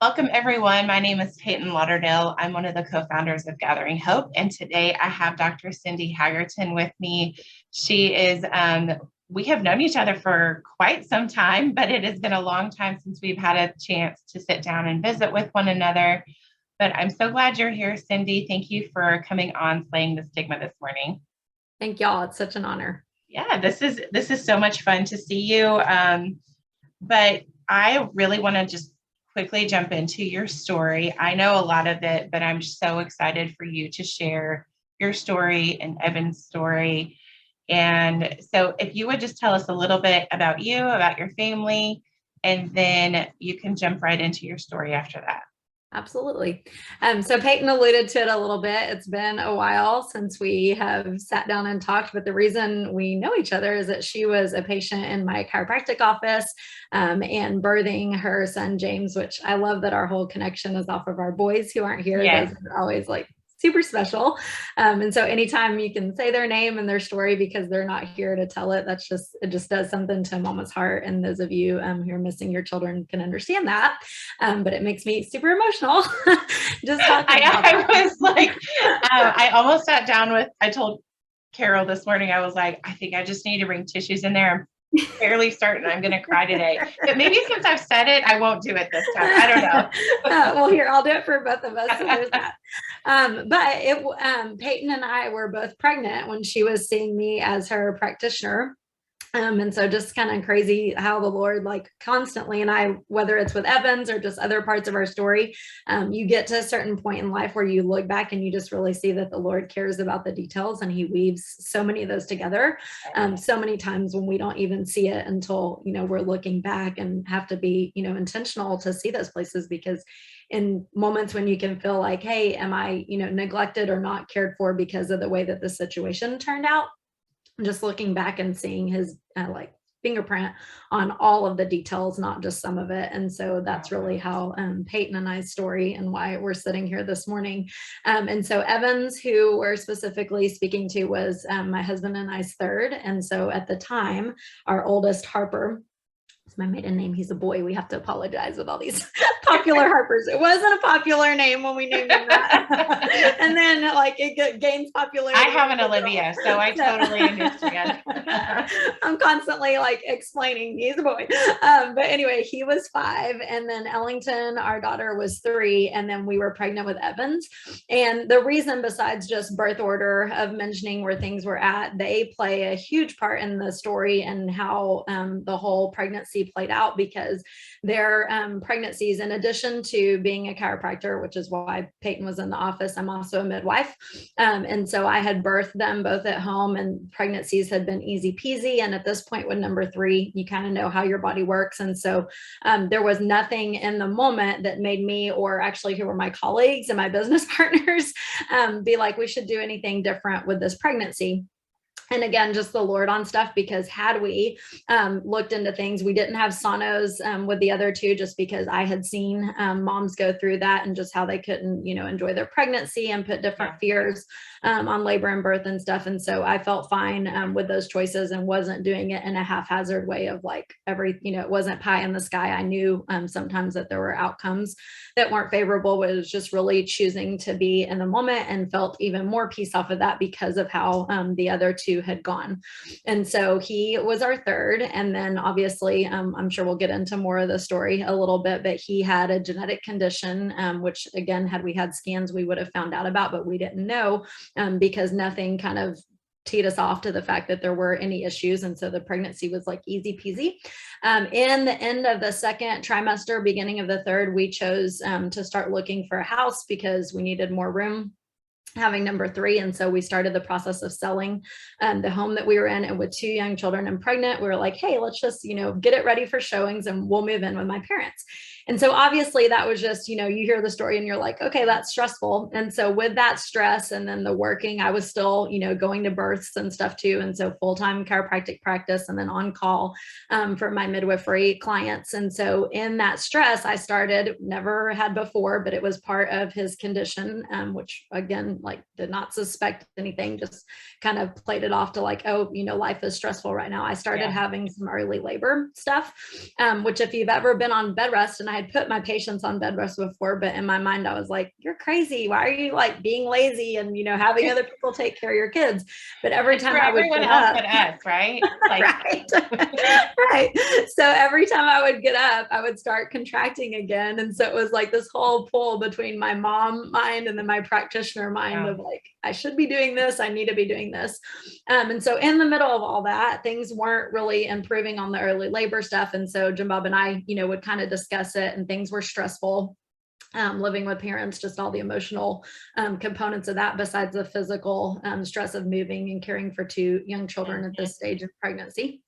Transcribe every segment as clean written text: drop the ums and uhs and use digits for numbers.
Welcome, everyone. My name is Peyton Lauderdale. I'm one of the co-founders of Gathering Hope, and today I have Dr. Cindy Haggerton with me. She is, we have known each other for quite some time, but it has been a long time since we've had a chance to sit down and visit with one another. But I'm so glad you're here, Cindy. Thank you for coming on Slaying the Stigma this morning. Thank y'all. It's such an honor. Yeah, this is so much fun to see you. But I really want to just quickly jump into your story. I know a lot of it, but I'm so excited for you to share your story and Evan's story. And so if you would just tell us a little bit about you, about your family, and then you can jump right into your story after that. Absolutely. So Peyton alluded to it a little bit. It's been a while since we have sat down and talked, but the reason we know each other is that she was a patient in my chiropractic office and birthing her son, James, which I love that our whole connection is off of our boys who aren't here. Yes. Those are always like super special. And so anytime you can say their name and their story because they're not here to tell it, it just does something to mama's heart. And those of you who are missing your children can understand that. But it makes me super emotional. Just talking about I was like, I almost sat down I told Carol this morning, I was like, I think I just need to bring tissues in there. I'm fairly certain I'm going to cry today, but maybe since I've said it, I won't do it this time. I don't know. Well, here, I'll do it for both of us. So there's that. But Peyton and I were both pregnant when she was seeing me as her practitioner. And so just kind of crazy how the Lord, like constantly, and whether it's with Evans or just other parts of our story, you get to a certain point in life where you look back and you just really see that the Lord cares about the details, and he weaves so many of those together so many times when we don't even see it until, we're looking back, and have to be, intentional to see those places, because in moments when you can feel like, hey, am I, neglected or not cared for because of the way that the situation turned out? Just looking back and seeing his fingerprint on all of the details, not just some of it. And so that's really how Peyton and I's story and why we're sitting here this morning. And so Evans, who we're specifically speaking to, was my husband and I's third. And so at the time, our oldest, Harper, it's my maiden name, he's a boy. We have to apologize with all these popular Harpers. It wasn't a popular name when we named him that. And then it gains popularity. I have an Olivia, so I totally understand. I'm constantly explaining he's a boy. But anyway, he was 5. And then Ellington, our daughter, was 3. And then we were pregnant with Evans. And the reason, besides just birth order of mentioning where things were at, they play a huge part in the story and how the whole pregnancy played out, because their pregnancies, in addition to being a chiropractor, which is why Peyton was in the office, I'm also a midwife. And so I had birthed them both at home, and pregnancies had been easy peasy. And at this point with number 3, you kind of know how your body works. And so there was nothing in the moment that made me, or actually who were my colleagues and my business partners, be like, we should do anything different with this pregnancy. And again, just the Lord on stuff, because had we looked into things, we didn't have sonos with the other 2, just because I had seen moms go through that and just how they couldn't, enjoy their pregnancy and put different fears on labor and birth and stuff. And so I felt fine with those choices, and wasn't doing it in a haphazard way of it wasn't pie in the sky. I knew sometimes that there were outcomes that weren't favorable, but it was just really choosing to be in the moment, and felt even more peace off of that because of how the other 2 had gone. And so he was our third. And then obviously, I'm sure we'll get into more of the story a little bit, but he had a genetic condition, which again, had we had scans, we would have found out about, but we didn't know because nothing kind of teed us off to the fact that there were any issues. And so the pregnancy was easy peasy. In the end of the second trimester, beginning of the third, we chose to start looking for a house because we needed more room, having number 3. And so we started the process of selling the home that we were in. And with 2 young children and pregnant, we were like, hey, let's just, get it ready for showings and we'll move in with my parents. And so obviously that was just, you hear the story and you're like, okay, that's stressful. And so with that stress and then the working, I was still, going to births and stuff too. And so full-time chiropractic practice, and then on call for my midwifery clients. And so in that stress, I started, never had before, but it was part of his condition, which again, did not suspect anything, just kind of played it off to life is stressful right now. I started having some early labor stuff, which if you've ever been on bed rest, and I I'd put my patients on bed rest before, but in my mind, I was like, you're crazy. Why are you like being lazy and, having other people take care of your kids? But every time I would everyone get else up, but us, right? Like, right. Right. So every time I would get up, I would start contracting again. And so it was like this whole pull between my mom mind and then my practitioner mind of like, I should be doing this. I need to be doing this. And so in the middle of all that, things weren't really improving on the early labor stuff. And so Jim Bob and I, would kind of discuss it, and things were stressful. Living with parents, just all the emotional components of that, besides the physical stress of moving and caring for two young children at this stage of pregnancy.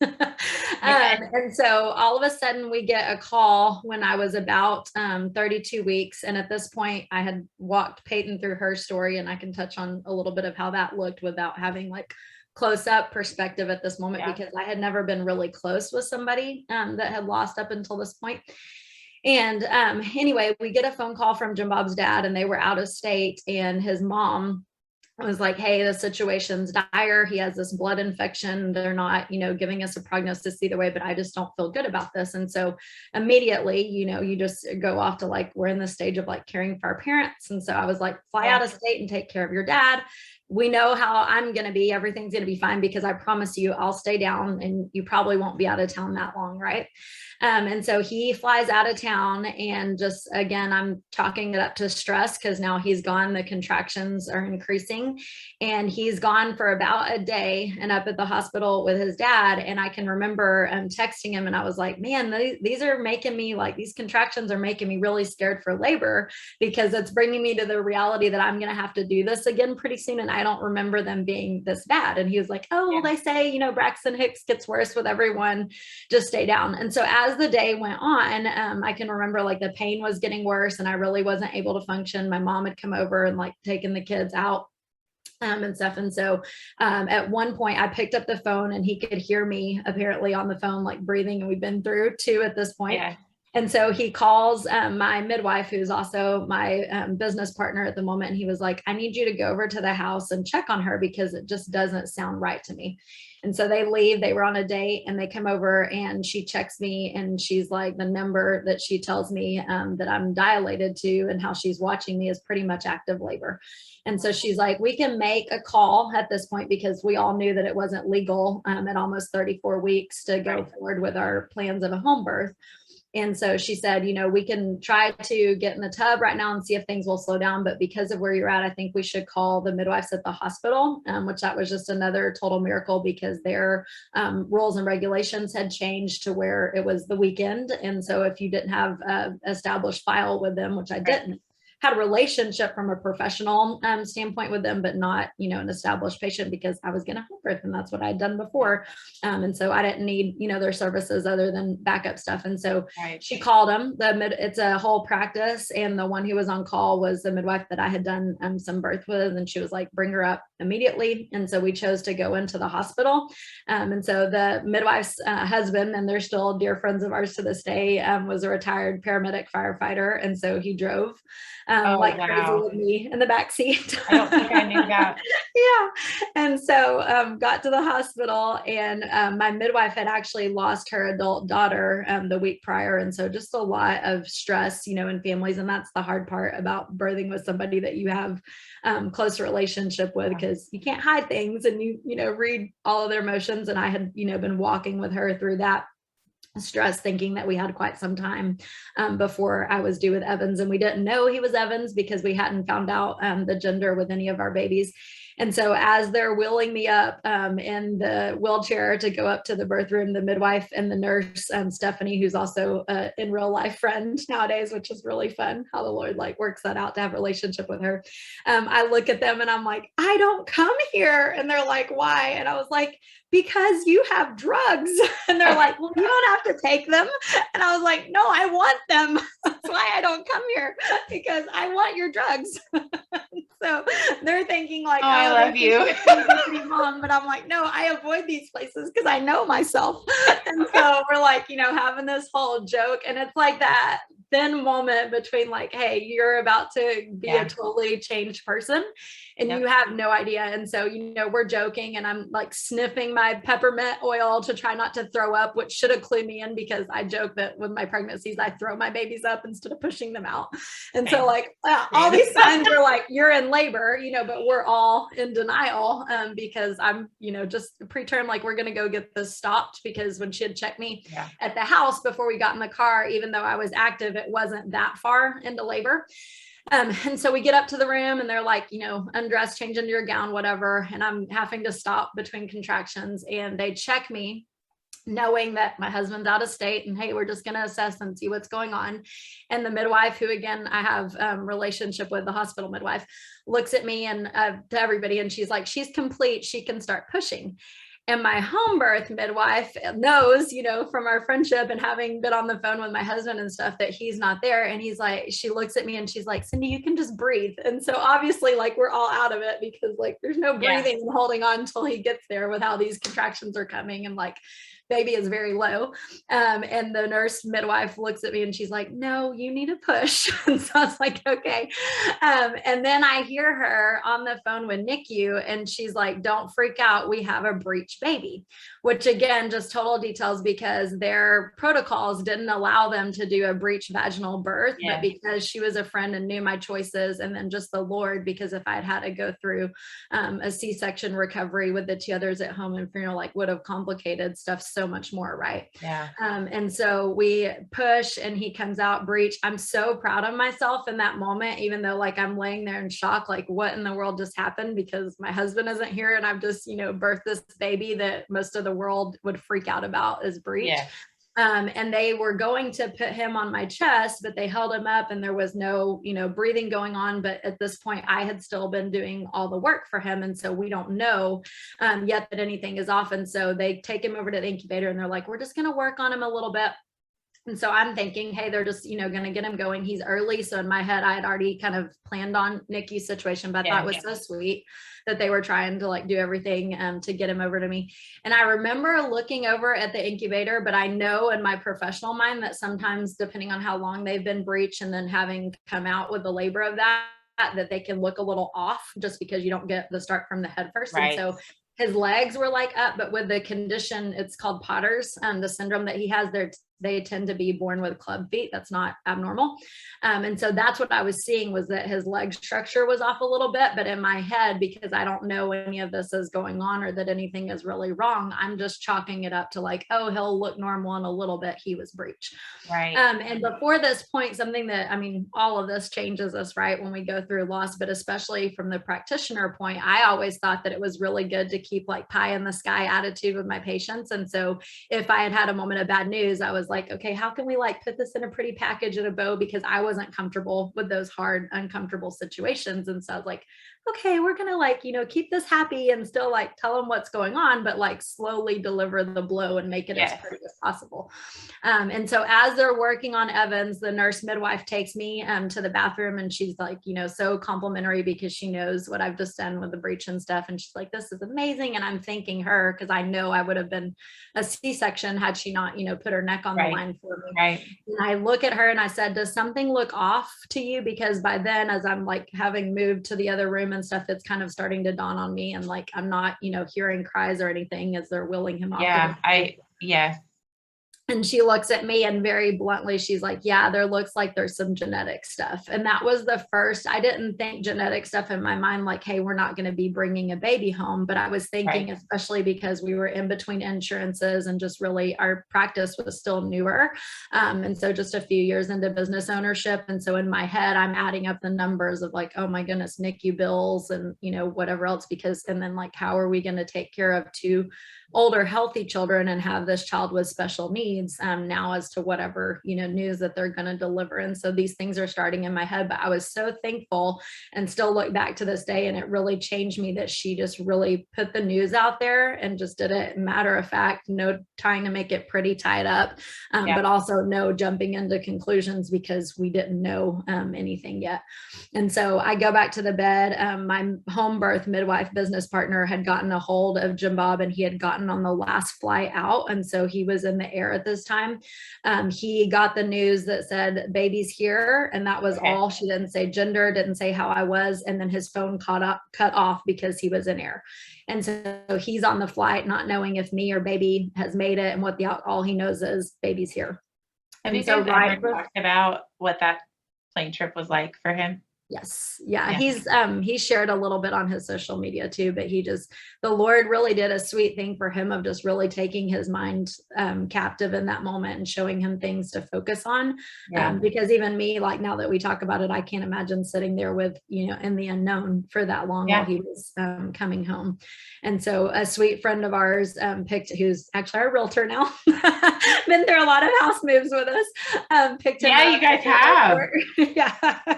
And so all of a sudden we get a call when I was about 32 weeks. And at this point I had walked Peyton through her story, and I can touch on a little bit of how that looked without having like close up perspective at this moment, because I had never been really close with somebody that had lost up until this point. And anyway, we get a phone call from Jim Bob's dad, and they were out of state, and his mom was like, hey, the situation's dire. He has this blood infection. They're not, giving us a prognosis either way, but I just don't feel good about this. And so immediately, you just go off to like, we're in the stage of like caring for our parents. And so I was like, fly out of state and take care of your dad. We know how I'm going to be. Everything's going to be fine, because I promise you I'll stay down and you probably won't be out of town that long. Right. And so he flies out of town, and just, again, I'm chalking it up to stress, because now he's gone. The contractions are increasing, and he's gone for about a day and up at the hospital with his dad. And I can remember texting him, and I was like, man, these are making me like, these contractions are making me really scared for labor, because it's bringing me to the reality that I'm going to have to do this again pretty soon. And I don't remember them being this bad. And he was like, oh, well, they say, Braxton Hicks gets worse with everyone, just stay down. And so as the day went on, I can remember like the pain was getting worse, and I really wasn't able to function. My mom had come over and like taken the kids out and stuff. And so at one point I picked up the phone, and he could hear me apparently on the phone, like breathing. And we've been through 2 at this point. Yeah. And so he calls my midwife, who's also my business partner at the moment. And he was like, I need you to go over to the house and check on her, because it just doesn't sound right to me. And so they leave. They were on a date, and they come over, and she checks me, and she's like, the number that she tells me that I'm dilated to and how she's watching me is pretty much active labor. And so she's like, we can make a call at this point, because we all knew that it wasn't legal at almost 34 weeks to go forward with our plans of a home birth. And so she said, we can try to get in the tub right now and see if things will slow down. But because of where you're at, I think we should call the midwives at the hospital, which that was just another total miracle, because their rules and regulations had changed to where it was the weekend. And so if you didn't have an established file with them, which I didn't, had a relationship from a professional standpoint with them, but not, an established patient, because I was going to home birth, and that's what I'd done before. And so I didn't need, their services other than backup stuff. And so she called them. It's a whole practice. And the one who was on call was the midwife that I had done some birth with. And she was like, bring her up immediately. And so we chose to go into the hospital. And so the midwife's husband, and they're still dear friends of ours to this day, was a retired paramedic firefighter. And so he drove crazy with me in the back seat. I don't think I knew that. Yeah. And so got to the hospital, and my midwife had actually lost her adult daughter the week prior. And so just a lot of stress, in families. And that's the hard part about birthing with somebody that you have close relationship with, because you can't hide things, and you read all of their emotions. And I had, been walking with her through that stress, thinking that we had quite some time before I was due with Evans. And we didn't know he was Evans, because we hadn't found out the gender with any of our babies. And so as they're wheeling me up in the wheelchair to go up to the birth room, the midwife and the nurse, Stephanie, who's also in real life friend nowadays, which is really fun how the Lord works that out to have a relationship with her. I look at them and I'm like, I don't come here. And they're like, why? And I was like, because you have drugs. And they're like, well, you don't have to take them. And I was like, no, I want them. That's why I don't come here, because I want your drugs. So they're thinking like, I love you. Mom. But I'm like, no, I avoid these places because I know myself. And so we're like, having this whole joke. And it's like that thin moment between like, hey, you're about to be Yeah. a totally changed person and Yep. you have no idea. And so, you know, we're joking and I'm like sniffing my peppermint oil to try not to throw up, which should have clued me in because I joke that with my pregnancies, I throw my babies up instead of pushing them out. And so like all these signs are like, you're in labor, you know, but we're all in denial because I'm, you know, just preterm, like we're going to go get this stopped because when she had checked me at the house before we got in the car, even though I was active, it wasn't that far into labor. And so we get up to the room and they're like, you know, undress, change into your gown, whatever. And I'm having to stop between contractions and they check me knowing that my husband's out of state and hey, we're just going to assess and see what's going on. And the midwife, who again, I have relationship with, the hospital midwife, looks at me and to everybody and she's like, she's complete. She can start pushing. And my home birth midwife knows, you know, from our friendship and having been on the phone with my husband and stuff, that he's not there. And he's like, she looks at me and she's like, Cindy, you can just breathe. And so obviously like we're all out of it because like there's no breathing and holding on until he gets there with how these contractions are coming. And like baby is very low. And the nurse midwife looks at me and she's like, no, you need to push. And so I was like, okay. And then I hear her on the phone with NICU and she's like, don't freak out. We have a breech baby, which again, just total details because their protocols didn't allow them to do a breech vaginal birth, but because she was a friend and knew my choices. And then just the Lord, because if I'd had to go through a C-section recovery with the two others at home and funeral, like would have complicated stuff so much more, right? And so we push and he comes out breech. I'm so proud of myself in that moment, even though like I'm laying there in shock, like what in the world just happened, because my husband isn't here and I've just, you know, birthed this baby that most of the world would freak out about as breech. And they were going to put him on my chest, but they held him up and there was no, you know, breathing going on. But at this point, I had still been doing all the work for him. And so we don't know yet that anything is off. And so they take him over to the incubator and they're like, we're just going to work on him a little bit. And so I'm thinking, hey, they're just, you know, going to get him going. He's early. So in my head, I had already kind of planned on NICU situation, but I thought it was so sweet that they were trying to like do everything to get him over to me. And I remember looking over at the incubator, but I know in my professional mind that sometimes depending on how long they've been breech and then having come out with the labor of that they can look a little off just because you don't get the start from the head first. And so his legs were like up, but with the condition, it's called Potter's, the syndrome that he has, they tend to be born with club feet. That's not abnormal. And so that's what I was seeing, was that his leg structure was off a little bit, but in my head, because I don't know any of this is going on or that anything is really wrong, I'm just chalking it up to like, oh, he'll look normal in a little bit. He was breech. And before this point, something that, I mean, all of this changes us, right? When we go through loss, but especially from the practitioner point, I always thought that it was really good to keep like pie in the sky attitude with my patients. And so if I had a moment of bad news, I was like, okay, how can we like put this in a pretty package in a bow? Because I wasn't comfortable with those hard, uncomfortable situations. And so I was like, okay, we're going to like, you know, keep this happy and still like tell them what's going on, but like slowly deliver the blow and make it as pretty as possible. And so as they're working on Evans, the nurse midwife takes me to the bathroom and she's like, you know, so complimentary because she knows what I've just done with the breech and stuff. And she's like, this is amazing. And I'm thanking her because I know I would have been a C-section had she not, you know, put her neck on the line for me. And I look at her and I said, does something look off to you? Because by then, as I'm like having moved to the other room and stuff, it's kind of starting to dawn on me. And like, I'm not, you know, hearing cries or anything as they're willing him off. And she looks at me and very bluntly, she's like, yeah, there looks like there's some genetic stuff. And that was the first, I didn't think genetic stuff in my mind, like, hey, we're not going to be bringing a baby home. But I was thinking, especially because we were in between insurances and just really our practice was still newer. And so just a few years into business ownership. And so in my head, I'm adding up the numbers of like, oh my goodness, NICU bills and, you know, whatever else, because, and then like, how are we going to take care of two older healthy children and have this child with special needs now as to whatever, you know, news that they're going to deliver. And so these things are starting in my head, but I was so thankful and still look back to this day. And it really changed me that she just really put the news out there and just did it matter of fact, no trying to make it pretty tied up, but also no jumping into conclusions because we didn't know anything yet. And so I go back to the bed. My home birth midwife business partner had gotten a hold of Jim Bob and he had gotten gotten on the last flight out. And so he was in the air at this time. He got the news that said, baby's here. And that was all. She didn't say gender, didn't say how I was. And then his phone cut off because he was in air. And so he's on the flight, not knowing if me or baby has made it. And all he knows is baby's here. Have you guys ever talked about what that plane trip was like for him? Yes. Yeah. He shared a little bit on his social media too, but the Lord really did a sweet thing for him of just really taking his mind captive in that moment and showing him things to focus on. Because even me, like now that we talk about it, I can't imagine sitting there with, in the unknown for that long while he was coming home. And so a sweet friend of ours who's actually our realtor now, been through a lot of house moves with us, picked him up. Yeah, you guys have. Yeah.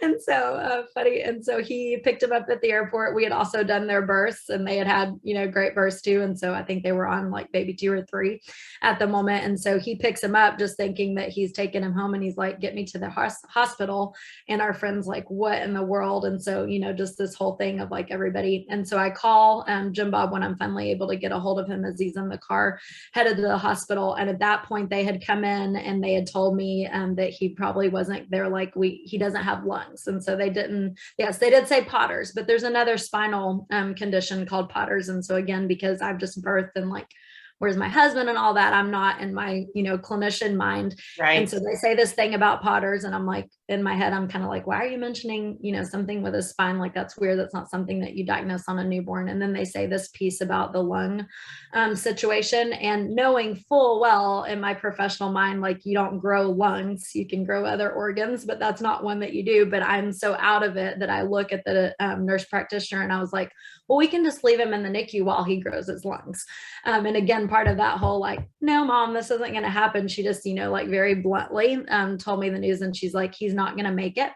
And so funny. And so he picked him up at the airport. We had also done their births, and they had great births too. And so I think they were on like baby 2 or 3 at the moment. And so he picks him up just thinking that he's taking him home, and he's like, get me to the hospital. And our friend's like, what in the world? And so, just this whole thing of like everybody. And so I call Jim Bob when I'm finally able to get a hold of him, as he's in the car headed to the hospital. And at that point they had come in and they had told me that he probably wasn't there. Like he doesn't have lungs. And so they did say Potter's, but there's another spinal condition called Potter's. And so again, because I've just birthed and like, where's my husband and all that, I'm not in my, clinician mind. Right. And so they say this thing about Potter's, and I'm like, in my head, I'm kind of like, why are you mentioning, something with a spine? Like, that's weird. That's not something that you diagnose on a newborn. And then they say this piece about the lung situation, and knowing full well in my professional mind, like you don't grow lungs, you can grow other organs, but that's not one that you do. But I'm so out of it that I look at the nurse practitioner and I was like, well, we can just leave him in the NICU while he grows his lungs. And again, part of that whole like, no, mom, this isn't going to happen. She just, like very bluntly told me the news, and she's like, he's not going to make it.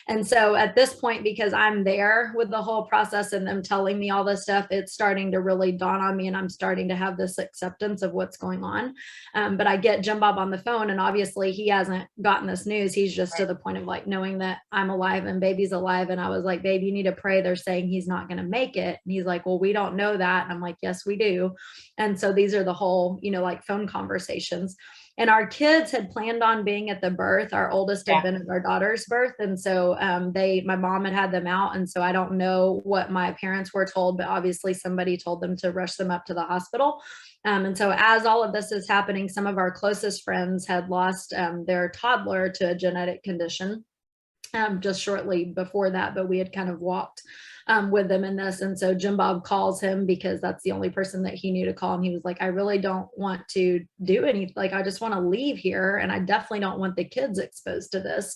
And so at this point, because I'm there with the whole process and them telling me all this stuff, it's starting to really dawn on me, and I'm starting to have this acceptance of what's going on. But I get Jim Bob on the phone, and obviously he hasn't gotten this news. He's just to the point of like knowing that I'm alive and baby's alive. And I was like, babe, you need to pray. They're saying he's not going to make it. And he's like, well, we don't know that. And I'm like, yes, we do. And so these are the whole, like phone conversations. And our kids had planned on being at the birth. Our oldest had been at our daughter's birth. And so my mom had them out. And so I don't know what my parents were told, but obviously somebody told them to rush them up to the hospital. And so as all of this is happening, some of our closest friends had lost their toddler to a genetic condition just shortly before that, but we had kind of walked with them in this. And so Jim Bob calls him because that's the only person that he knew to call. And he was like, I really don't want to do anything. Like, I just want to leave here. And I definitely don't want the kids exposed to this.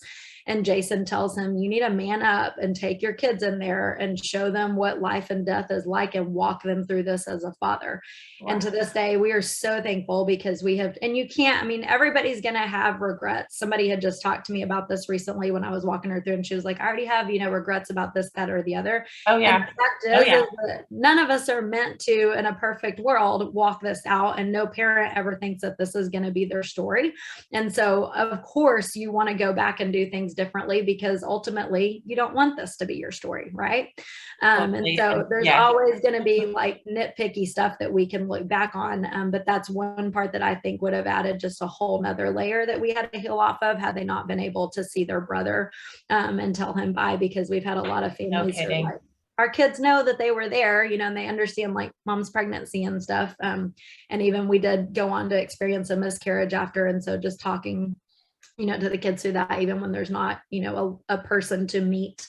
And Jason tells him, you need to man up and take your kids in there and show them what life and death is like and walk them through this as a father. Wow. And to this day, we are so thankful because we have, and you can't, I mean, everybody's going to have regrets. Somebody had just talked to me about this recently when I was walking her through, and she was like, I already have, regrets about this, that, or the other. Oh yeah. And is that none of us are meant to, in a perfect world, walk this out. And no parent ever thinks that this is going to be their story. And so of course you want to go back and do things differently, because ultimately you don't want this to be your story. Right. And so there's always going to be like nitpicky stuff that we can look back on. But that's one part that I think would have added just a whole nother layer that we had to heal off of had they not been able to see their brother and tell him bye, because we've had a lot of families who are like, our kids know that they were there, and they understand like mom's pregnancy and stuff. And even we did go on to experience a miscarriage after. And so just talking, to the kids through that, even when there's not, a person to meet.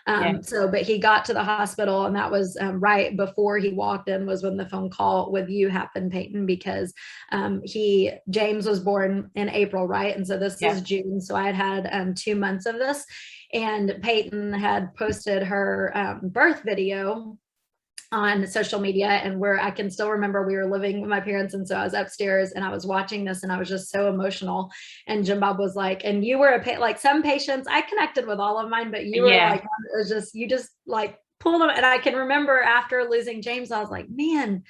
But he got to the hospital, and that was right before he walked in was when the phone call with you happened, Peyton, because James was born in April, right? And so this is June. So I had 2 months of this, and Peyton had posted her birth video on social media, and I can still remember we were living with my parents. And so I was upstairs and I was watching this, and I was just so emotional. And Jim Bob was like, and you were like some patients, I connected with all of mine, but you were like, it was just, you just like pulled them. And I can remember after losing James, I was like, man,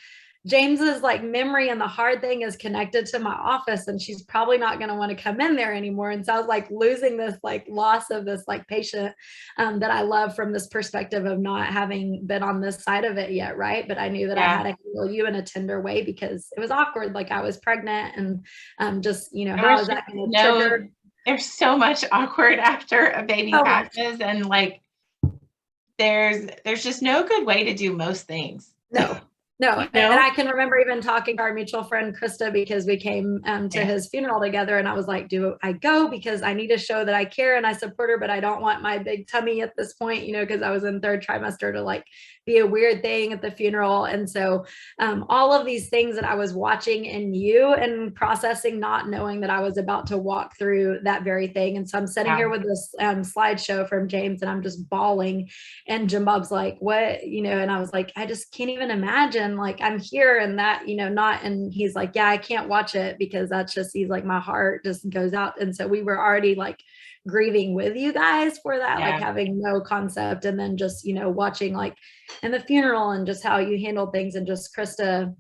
James's like memory and the hard thing is connected to my office, and she's probably not going to want to come in there anymore. And so I was like losing this like loss of this like patient that I love from this perspective of not having been on this side of it yet. Right. But I knew that I had to handle you in a tender way because it was awkward. Like I was pregnant and just, how is that going to trigger? There's so much awkward after a baby passes, and like there's just no good way to do most things. No. And I can remember even talking to our mutual friend, Krista, because we came to his funeral together. And I was like, do I go? Because I need to show that I care and I support her, but I don't want my big tummy at this point, because I was in third trimester to like be a weird thing at the funeral. And so all of these things that I was watching in you and processing, not knowing that I was about to walk through that very thing. And so I'm sitting here with this slideshow from James and I'm just bawling. And Jim Bob's like, what, and I was like, I just can't even imagine. Like I'm here and that, not, and he's like, yeah, I can't watch it because that's just, he's like, my heart just goes out. And so we were already like grieving with you guys for that, like having no concept. And then just, watching like in the funeral and just how you handled things, and just Krista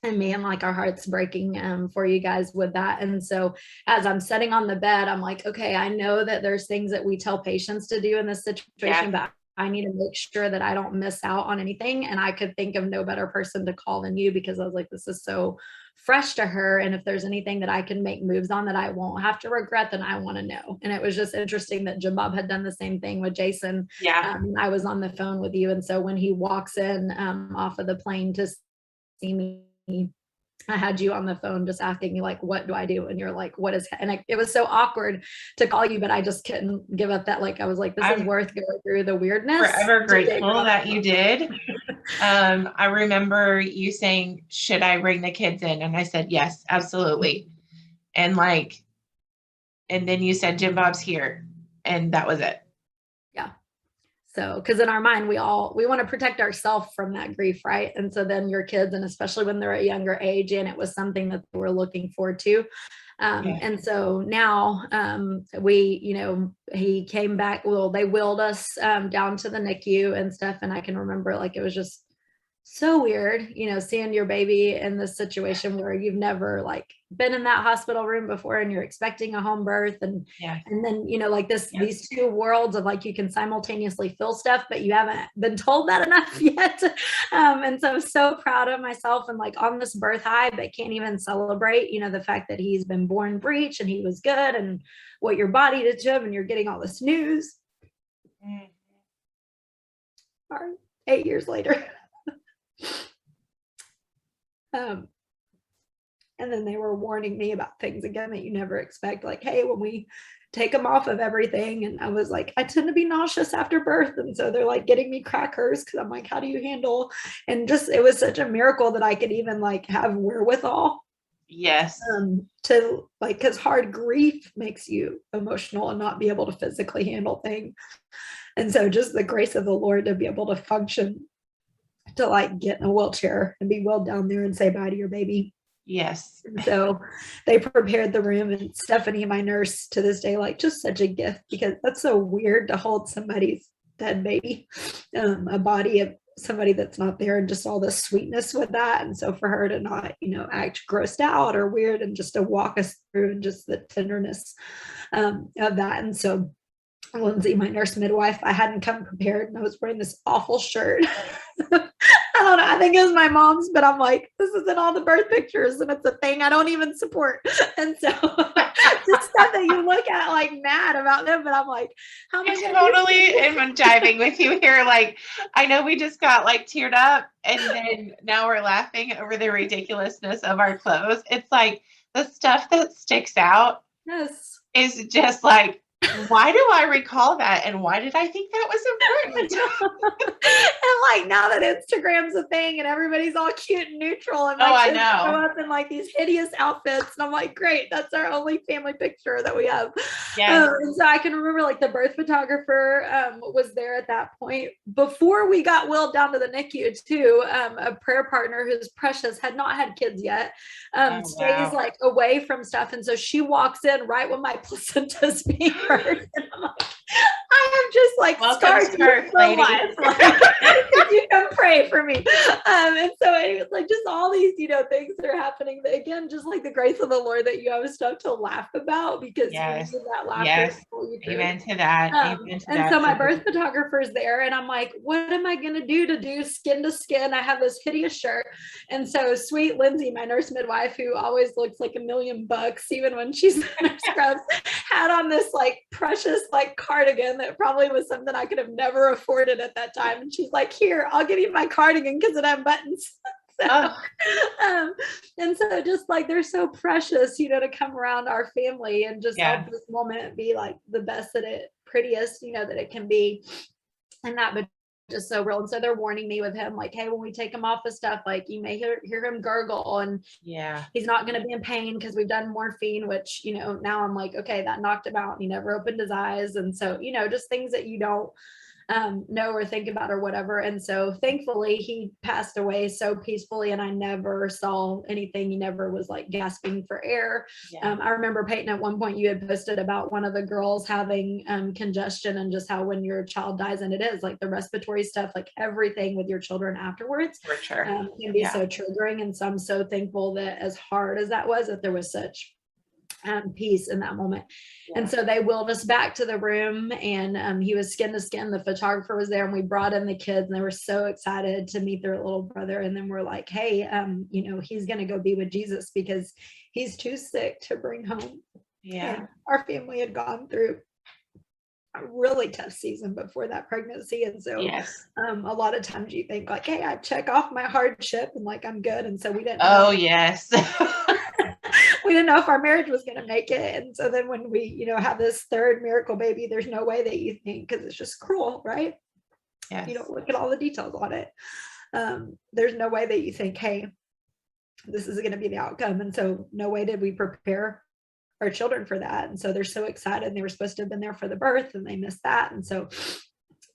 and me, and like our hearts breaking for you guys with that. And so as I'm sitting on the bed, I'm like, okay, I know that there's things that we tell patients to do in this situation, but I need to make sure that I don't miss out on anything. And I could think of no better person to call than you, because I was like, this is so fresh to her. And if there's anything that I can make moves on that I won't have to regret, then I want to know. And it was just interesting that Jim Bob had done the same thing with Jason. I was on the phone with you. And so when he walks in off of the plane to see me, I had you on the phone just asking me like, what do I do? And you're like, what is, and it was so awkward to call you, but I just couldn't give up that. Like, I was like, this is worth going through the weirdness. Forever grateful that you did. I remember you saying, should I bring the kids in? And I said, yes, absolutely. And then you said, Jim Bob's here. And that was it. So, because in our mind, we want to protect ourselves from that grief, right? And so then your kids, and especially when they're at a younger age, and it was something that they were looking forward to. And so now he came back, they wheeled us down to the NICU and stuff. And I can remember like, it was just so weird, seeing your baby in this situation where you've never like been in that hospital room before, and you're expecting a home birth, and then like these two worlds of like you can simultaneously feel stuff, but you haven't been told that enough yet. And so I'm so proud of myself, and like on this birth high, but can't even celebrate the fact that he's been born breech and he was good, and what your body did to him, and you're getting all this news. 8 years later. And then they were warning me about things again that you never expect, like, hey, when we take them off of everything, and I was like, I tend to be nauseous after birth, and so they're like getting me crackers because I'm like, how do you handle? And just it was such a miracle that I could even like have wherewithal to like, because hard grief makes you emotional and not be able to physically handle things. And so just the grace of the Lord to be able to function, to like get in a wheelchair and be wheeled down there and say bye to your baby. Yes. So they prepared the room, and Stephanie, my nurse, to this day, like just such a gift, because that's so weird to hold somebody's dead baby, a body of somebody that's not there, and just all the sweetness with that. And so for her to not, act grossed out or weird, and just to walk us through, and just the tenderness of that. And so Lindsay, my nurse midwife, I hadn't come prepared, and I was wearing this awful shirt. I don't know, I think it was my mom's, but I'm like, this isn't all the birth pictures, and it's a thing I don't even support. And so just stuff that you look at like mad about them, but I'm like, how am I totally am jiving with you here. Like, I know we just got like teared up, and then now we're laughing over the ridiculousness of our clothes. It's like the stuff that sticks out is just like, why do I recall that? And why did I think that was important? And like now that Instagram's a thing and everybody's all cute and neutral, and like I know, show up in like these hideous outfits, and I'm like, great, that's our only family picture that we have. And so I can remember like the birth photographer was there at that point before we got wheeled down to the NICU too. A prayer partner who's precious, had not had kids yet, stays like away from stuff, and so she walks in right when my placenta's being birthed. And I'm like, I have just like scarred you for life. Like, could you come pray pray for me. And so it was like just all these, things that are happening that, again, just like the grace of the Lord, that you have stuff to laugh about because you Yes. need that laughter. Yes. To pull you through. Amen to that. Amen to And that. so my birth photographer's there, and I'm like, what am I going to do skin to skin? I have this hideous shirt. And so sweet Lindsay, my nurse midwife, who always looks like $1,000,000, even when she's in her scrubs, had on this like precious like cardigan that probably was something I could have never afforded at that time. And she's like, here, I'll give you my cardigan because it had buttons. And so just like they're so precious, to come around our family and just help this moment be like the best prettiest, that it can be. And that would just so real. And so they're warning me with him, like, hey, when we take him off of stuff, like you may hear him gurgle, and he's not going to be in pain because we've done morphine, which, now I'm like, okay, that knocked him out. He never opened his eyes. And so, just things that you don't know or think about or whatever. And so thankfully he passed away so peacefully, and I never saw anything. He never was like gasping for air. I remember, Peyton, at one point you had posted about one of the girls having congestion, and just how when your child dies, and it is like the respiratory stuff, like everything with your children afterwards can be so triggering. And so I'm so thankful that, as hard as that was, that there was such peace in that moment. And so they wheeled us back to the room, and he was skin to skin. The photographer was there, and we brought in the kids, and they were so excited to meet their little brother. And then we're like, hey, he's going to go be with Jesus because he's too sick to bring home. And our family had gone through a really tough season before that pregnancy. And so a lot of times you think like, hey, I check off my hardship and like I'm good. And so we didn't know. We didn't know if our marriage was going to make it. And so then when we, have this third miracle baby, there's no way that you think, because it's just cruel, right? You don't look at all the details on it. There's no way that you think, hey, this is going to be the outcome. And so no way did we prepare our children for that. And so they're so excited. They were supposed to have been there for the birth, and they missed that. And so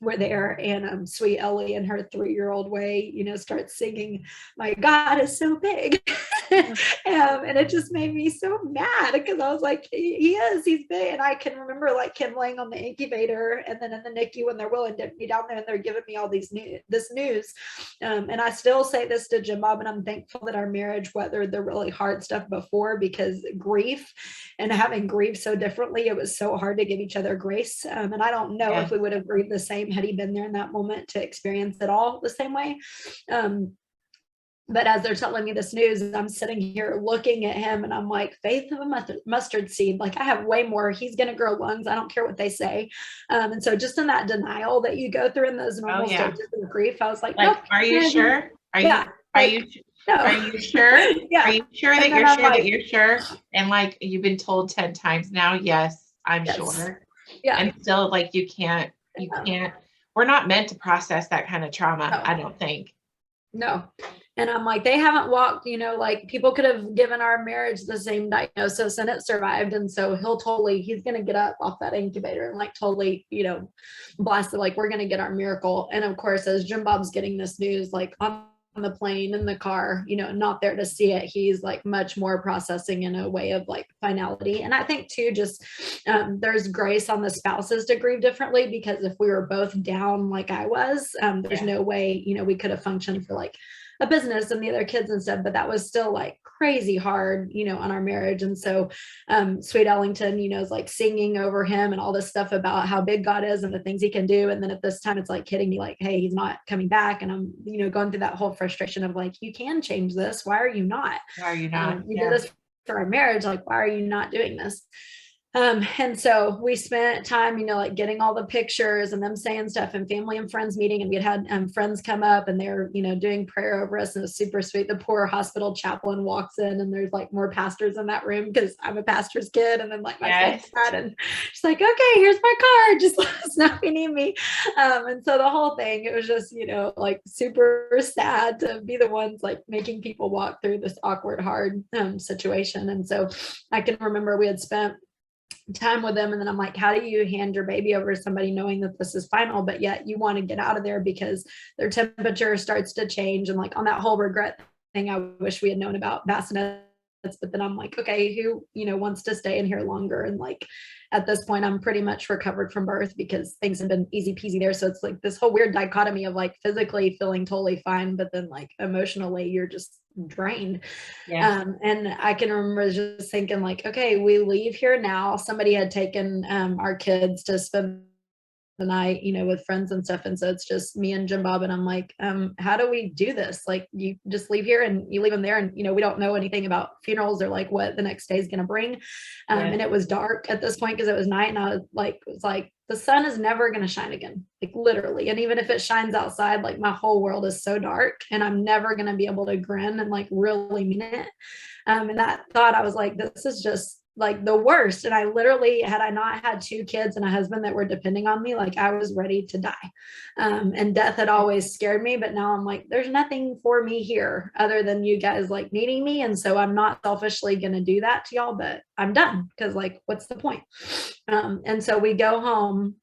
we're there, and sweet Ellie, in her 3-year-old way, starts singing, "My God is so big." And it just made me so mad, because I was like, he's big. And I can remember like him laying on the incubator, and then in the NICU when they're willing to be down there, and they're giving me all this news. And I still say this to Jim Bob, and I'm thankful that our marriage weathered the really hard stuff before, because grief and having grieved so differently, it was so hard to give each other grace. And I don't know if we would have grieved the same had he been there in that moment to experience it all the same way. But as they're telling me this news, I'm sitting here looking at him, and I'm like, faith of a mustard seed. Like, I have way more. He's going to grow lungs. I don't care what they say. And so just in that denial that you go through in those normal stages of grief, I was like, nope. Are you sure? Are you sure? Are you sure that you're sure that you're sure? And like, you've been told 10 times now, yes, I'm sure. And still like, you can't, we're not meant to process that kind of trauma. I don't think. No. And I'm like, they haven't walked, like people could have given our marriage the same diagnosis and it survived. And so he's going to get up off that incubator and like totally, blast it. Like, we're going to get our miracle. And of course, as Jim Bob's getting this news, like on the plane, in the car, not there to see it, he's like much more processing in a way of like finality. And I think too, just there's grace on the spouses to grieve differently, because if we were both down like I was, there's no way, we could have functioned for like a business and the other kids and stuff, but that was still like crazy hard, on our marriage. And so sweet Ellington, is like singing over him and all this stuff about how big God is and the things he can do. And then at this time, it's like hitting me like, hey, he's not coming back. And I'm, going through that whole frustration of like, you can change this. Why are you not? Why are you not? You did this for our marriage. Like, why are you not doing this? And so we spent time, like getting all the pictures and them saying stuff, and family and friends meeting. And we had friends come up, and they're, doing prayer over us, and it was super sweet. The poor hospital chaplain walks in, and there's like more pastors in that room, because I'm a pastor's kid. And then like my friend's dad, and she's like, okay, here's my card. Just let us know if you need me. And so the whole thing, it was just, like super sad to be the ones like making people walk through this awkward, hard situation. And so I can remember we had spent time with them, and then I'm like, how do you hand your baby over to somebody knowing that this is final, but yet you want to get out of there because their temperature starts to change? And like on that whole regret thing, I wish we had known about bassinet but then I'm like, okay, who, wants to stay in here longer? And like, at this point, I'm pretty much recovered from birth because things have been easy peasy there. So it's like this whole weird dichotomy of like physically feeling totally fine, but then like emotionally, you're just drained. Yeah. And I can remember just thinking like, okay, we leave here now. Somebody had taken our kids to spend the night, with friends and stuff. And so it's just me and Jim Bob. And I'm like, how do we do this? Like, you just leave here and you leave them there. And, we don't know anything about funerals or like what the next day is going to bring. And it was dark at this point because it was night. And I was like, the sun is never going to shine again, like literally. And even if it shines outside, like my whole world is so dark and I'm never going to be able to grin and like really mean it. And that thought, I was like, this is just like the worst. And I literally, had I not had 2 kids and a husband that were depending on me, like I was ready to die. And death had always scared me, but now I'm like, there's nothing for me here other than you guys like needing me. And so I'm not selfishly going to do that to y'all, but I'm done because like, what's the point? And so we go home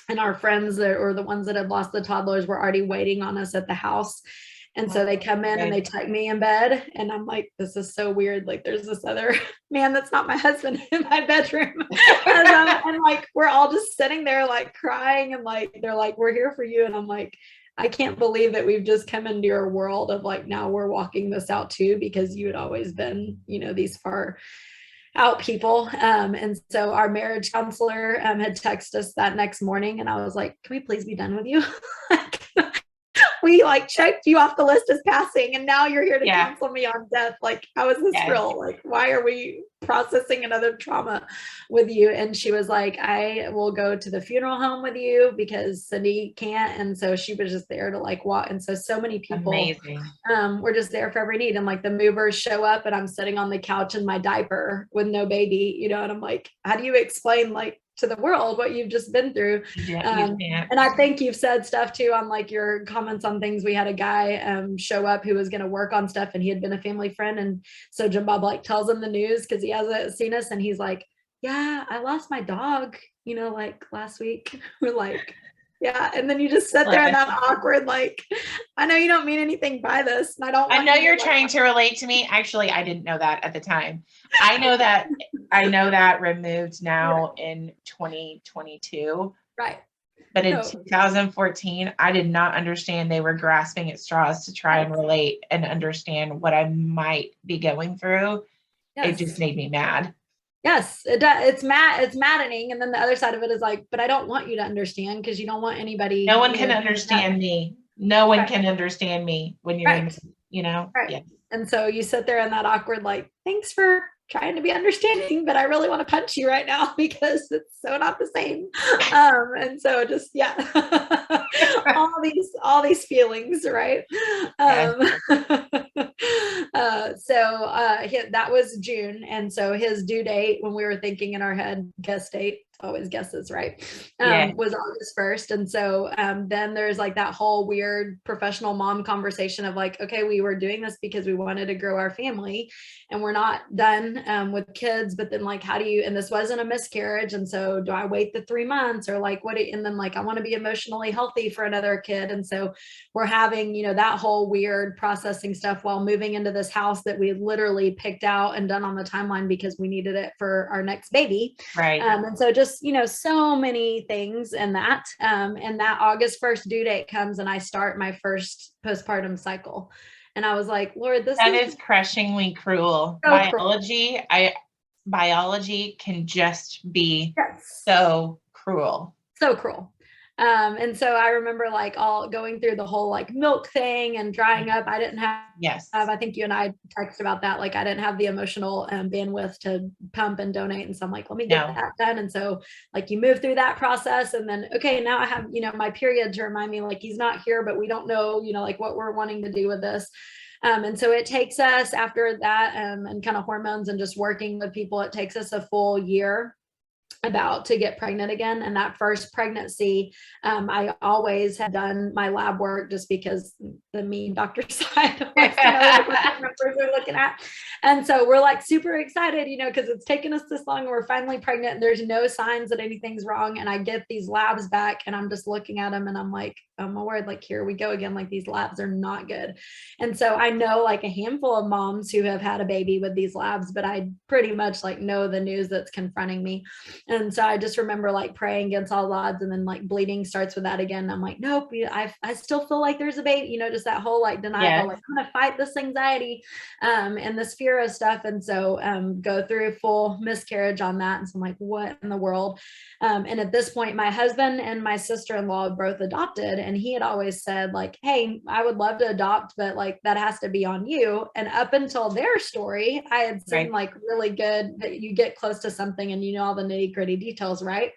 and our friends or the ones that had lost the toddlers were already waiting on us at the house. And so they come in and they tuck me in bed and I'm like, this is so weird. Like there's this other man that's not my husband in my bedroom. And like, we're all just sitting there like crying and like, they're like, we're here for you. And I'm like, I can't believe that we've just come into your world of like, now we're walking this out too, because you had always been, these far out people. And so our marriage counselor had texted us that next morning and I was like, can we please be done with you? We like checked you off the list as passing and now you're here to counsel me on death. Like, how is this real? Like, why are we processing another trauma with you? And she was like, I will go to the funeral home with you because Cindy can't. And so she was just there to like walk. And so many people were just there for every need. And like the movers show up and I'm sitting on the couch in my diaper with no baby, and I'm like, how do you explain like to the world what you've just been through? And I think you've said stuff too on like your comments on things. We had a guy show up who was going to work on stuff and he had been a family friend. And so Jim Bob like tells him the news because he hasn't seen us. And he's like, yeah, I lost my dog, like last week. We're like, yeah. And then you just sit there in that awkward, like, I know you don't mean anything by this. And I know you're trying to relate to me. Actually, I didn't know that at the time. I know that removed now in 2022. Right. But in 2014, I did not understand they were grasping at straws to try and relate and understand what I might be going through. It just made me mad. Yes, it does. It's maddening. And then the other side of it is like, but I don't want you to understand because you don't want anybody. No one can understand me. No one can understand me when you're, Right. Yeah. And so you sit there in that awkward, like, thanks for trying to be understanding, but I really want to punch you right now because it's so not the same. And so just, all these feelings, right? That was June. And so his due date, when we were thinking in our head, guess date, always guesses, right? Was August 1st. And so then there's like that whole weird professional mom conversation of like, okay, we were doing this because we wanted to grow our family and we're not done with kids, but then like, how do you, and this wasn't a miscarriage. And so do I wait the 3 months or like, and then like, I want to be emotionally healthy for another kid. And so we're having, that whole weird processing stuff while moving into this house that we had literally picked out and done on the timeline because we needed it for our next baby. Right. And so just, so many things in that. And that August 1st due date comes and I start my first postpartum cycle. And I was like, Lord, that is crushingly cruel. Biology can just be so cruel. So cruel. And so I remember like all going through the whole like milk thing and drying up. I didn't have, I think you and I texted about that. Like I didn't have the emotional bandwidth to pump and donate. And so I'm like, let me get that done. And so like you move through that process and then, okay, now I have, my period to remind me like he's not here, but we don't know, like what we're wanting to do with this. And so it takes us after that and kind of hormones and just working with people, it takes us a full year about to get pregnant again. And that first pregnancy, I always had done my lab work just because the mean doctor side likes to know what the numbers are looking at. And so we're like super excited, you know, because it's taken us this long and we're finally pregnant and there's no signs that anything's wrong. And I get these labs back and I'm just looking at them and I'm like, oh my word, like here we go again, like these labs are not good. And so I know like a handful of moms who have had a baby with these labs, but I pretty much like know the news that's confronting me. And so I just remember like praying against all odds, and then like bleeding starts with that again. I'm like, nope, I still feel like there's a baby, you know, just that whole like denial, like I'm gonna fight this anxiety and this fear of stuff. And so go through full miscarriage on that. And so I'm like, what in the world? And at this point, my husband and my sister-in-law both adopted, and he had always said like, hey, I would love to adopt, but like that has to be on you. And up until their story, I had seen like really good that you get close to something and you know all the nitty-gritty details, right?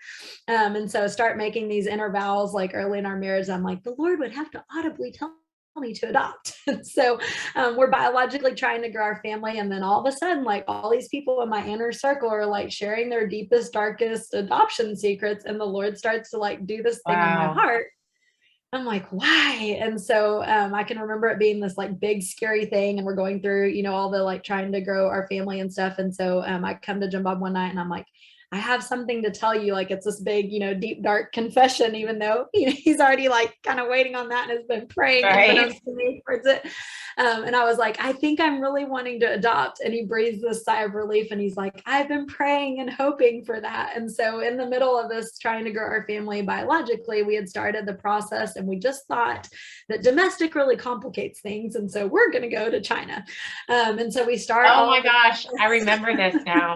And so start making these intervals like early in our marriage. I'm like, the Lord would have to audibly tell me to adopt. So we're biologically trying to grow our family, and then all of a sudden like all these people in my inner circle are like sharing their deepest, darkest adoption secrets, and the Lord starts to like do this thing in my heart. I'm like, why? And so I can remember it being this like big scary thing, and we're going through, you know, all the like trying to grow our family and stuff. And so I come to Jim Bob one night and I'm like, I have something to tell you. Like it's this big, you know, deep, dark confession, even though, you know, he's already like kind of waiting on that and has been praying towards it. And I was like, I think I'm really wanting to adopt. And he breathes this sigh of relief and he's like, I've been praying and hoping for that. And so in the middle of this trying to grow our family biologically, we had started the process and we just thought that domestic really complicates things. And so we're going to go to China. And so we start. Oh my gosh, I remember this now.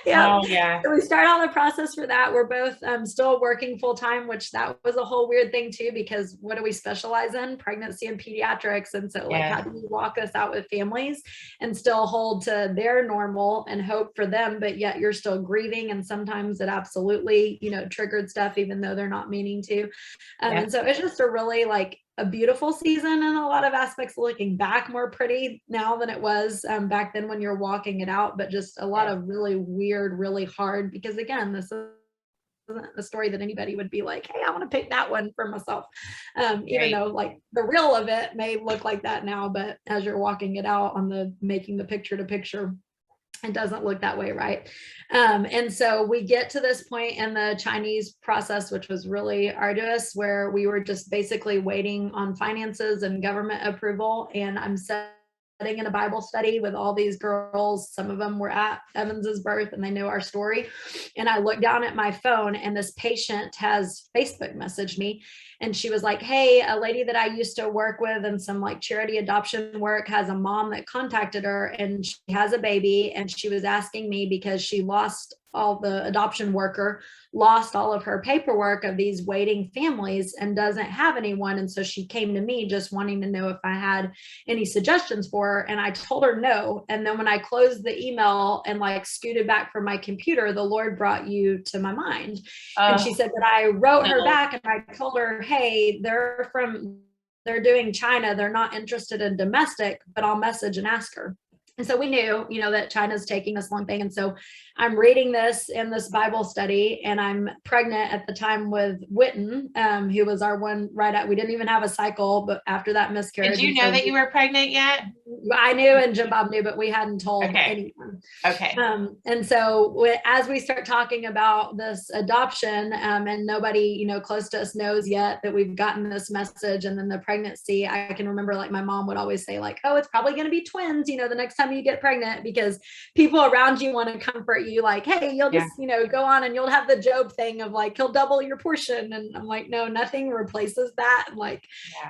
Yeah. Oh yeah. So we start on the process for that. We're both still working full time, which that was a whole weird thing too, because what do we specialize in? Pregnancy and pediatrics. And so like, how do you walk us out with families and still hold to their normal and hope for them, but yet you're still grieving. And sometimes it absolutely, you know, triggered stuff, even though they're not meaning to. And so it's just a really like a beautiful season in a lot of aspects, looking back more pretty now than it was back then when you're walking it out, but just a lot of really weird, really hard, because again, this isn't a story that anybody would be like, hey, I want to pick that one for myself. Even though like the real of it may look like that now, but as you're walking it out on the making the picture to picture, it doesn't look that way, right? And so we get to this point in the Chinese process, which was really arduous, where we were just basically waiting on finances and government approval. And I'm sitting in a Bible study with all these girls. Some of them were at Evans's birth and they know our story. And I look down at my phone and this patient has Facebook messaged me. And she was like, hey, a lady that I used to work with and some like charity adoption work has a mom that contacted her and she has a baby. And she was asking me because she lost all the adoption worker lost all of her paperwork of these waiting families and doesn't have anyone. And so she came to me just wanting to know if I had any suggestions for her. And I told her no. And then when I closed the email and like scooted back from my computer, the Lord brought you to my mind. And she said that I wrote her back and I told her, hey, they're doing China. They're not interested in domestic, but I'll message and ask her. And so we knew, you know, that China's taking this long thing. And so I'm reading this in this Bible study, and I'm pregnant at the time with Witten, who was our one right at, we didn't even have a cycle, but after that miscarriage. Did you know that you were pregnant yet? I knew, and Jim Bob knew, but we hadn't told anyone. Okay. And so as we start talking about this adoption, and nobody, you know, close to us knows yet that we've gotten this message, and then the pregnancy, I can remember like my mom would always say like, oh, it's probably going to be twins, you know, the next time you get pregnant, because people around you want to comfort you like, hey, you'll just, you know, go on and you'll have the Job thing of like, he'll double your portion. And I'm like, no, nothing replaces that. And like,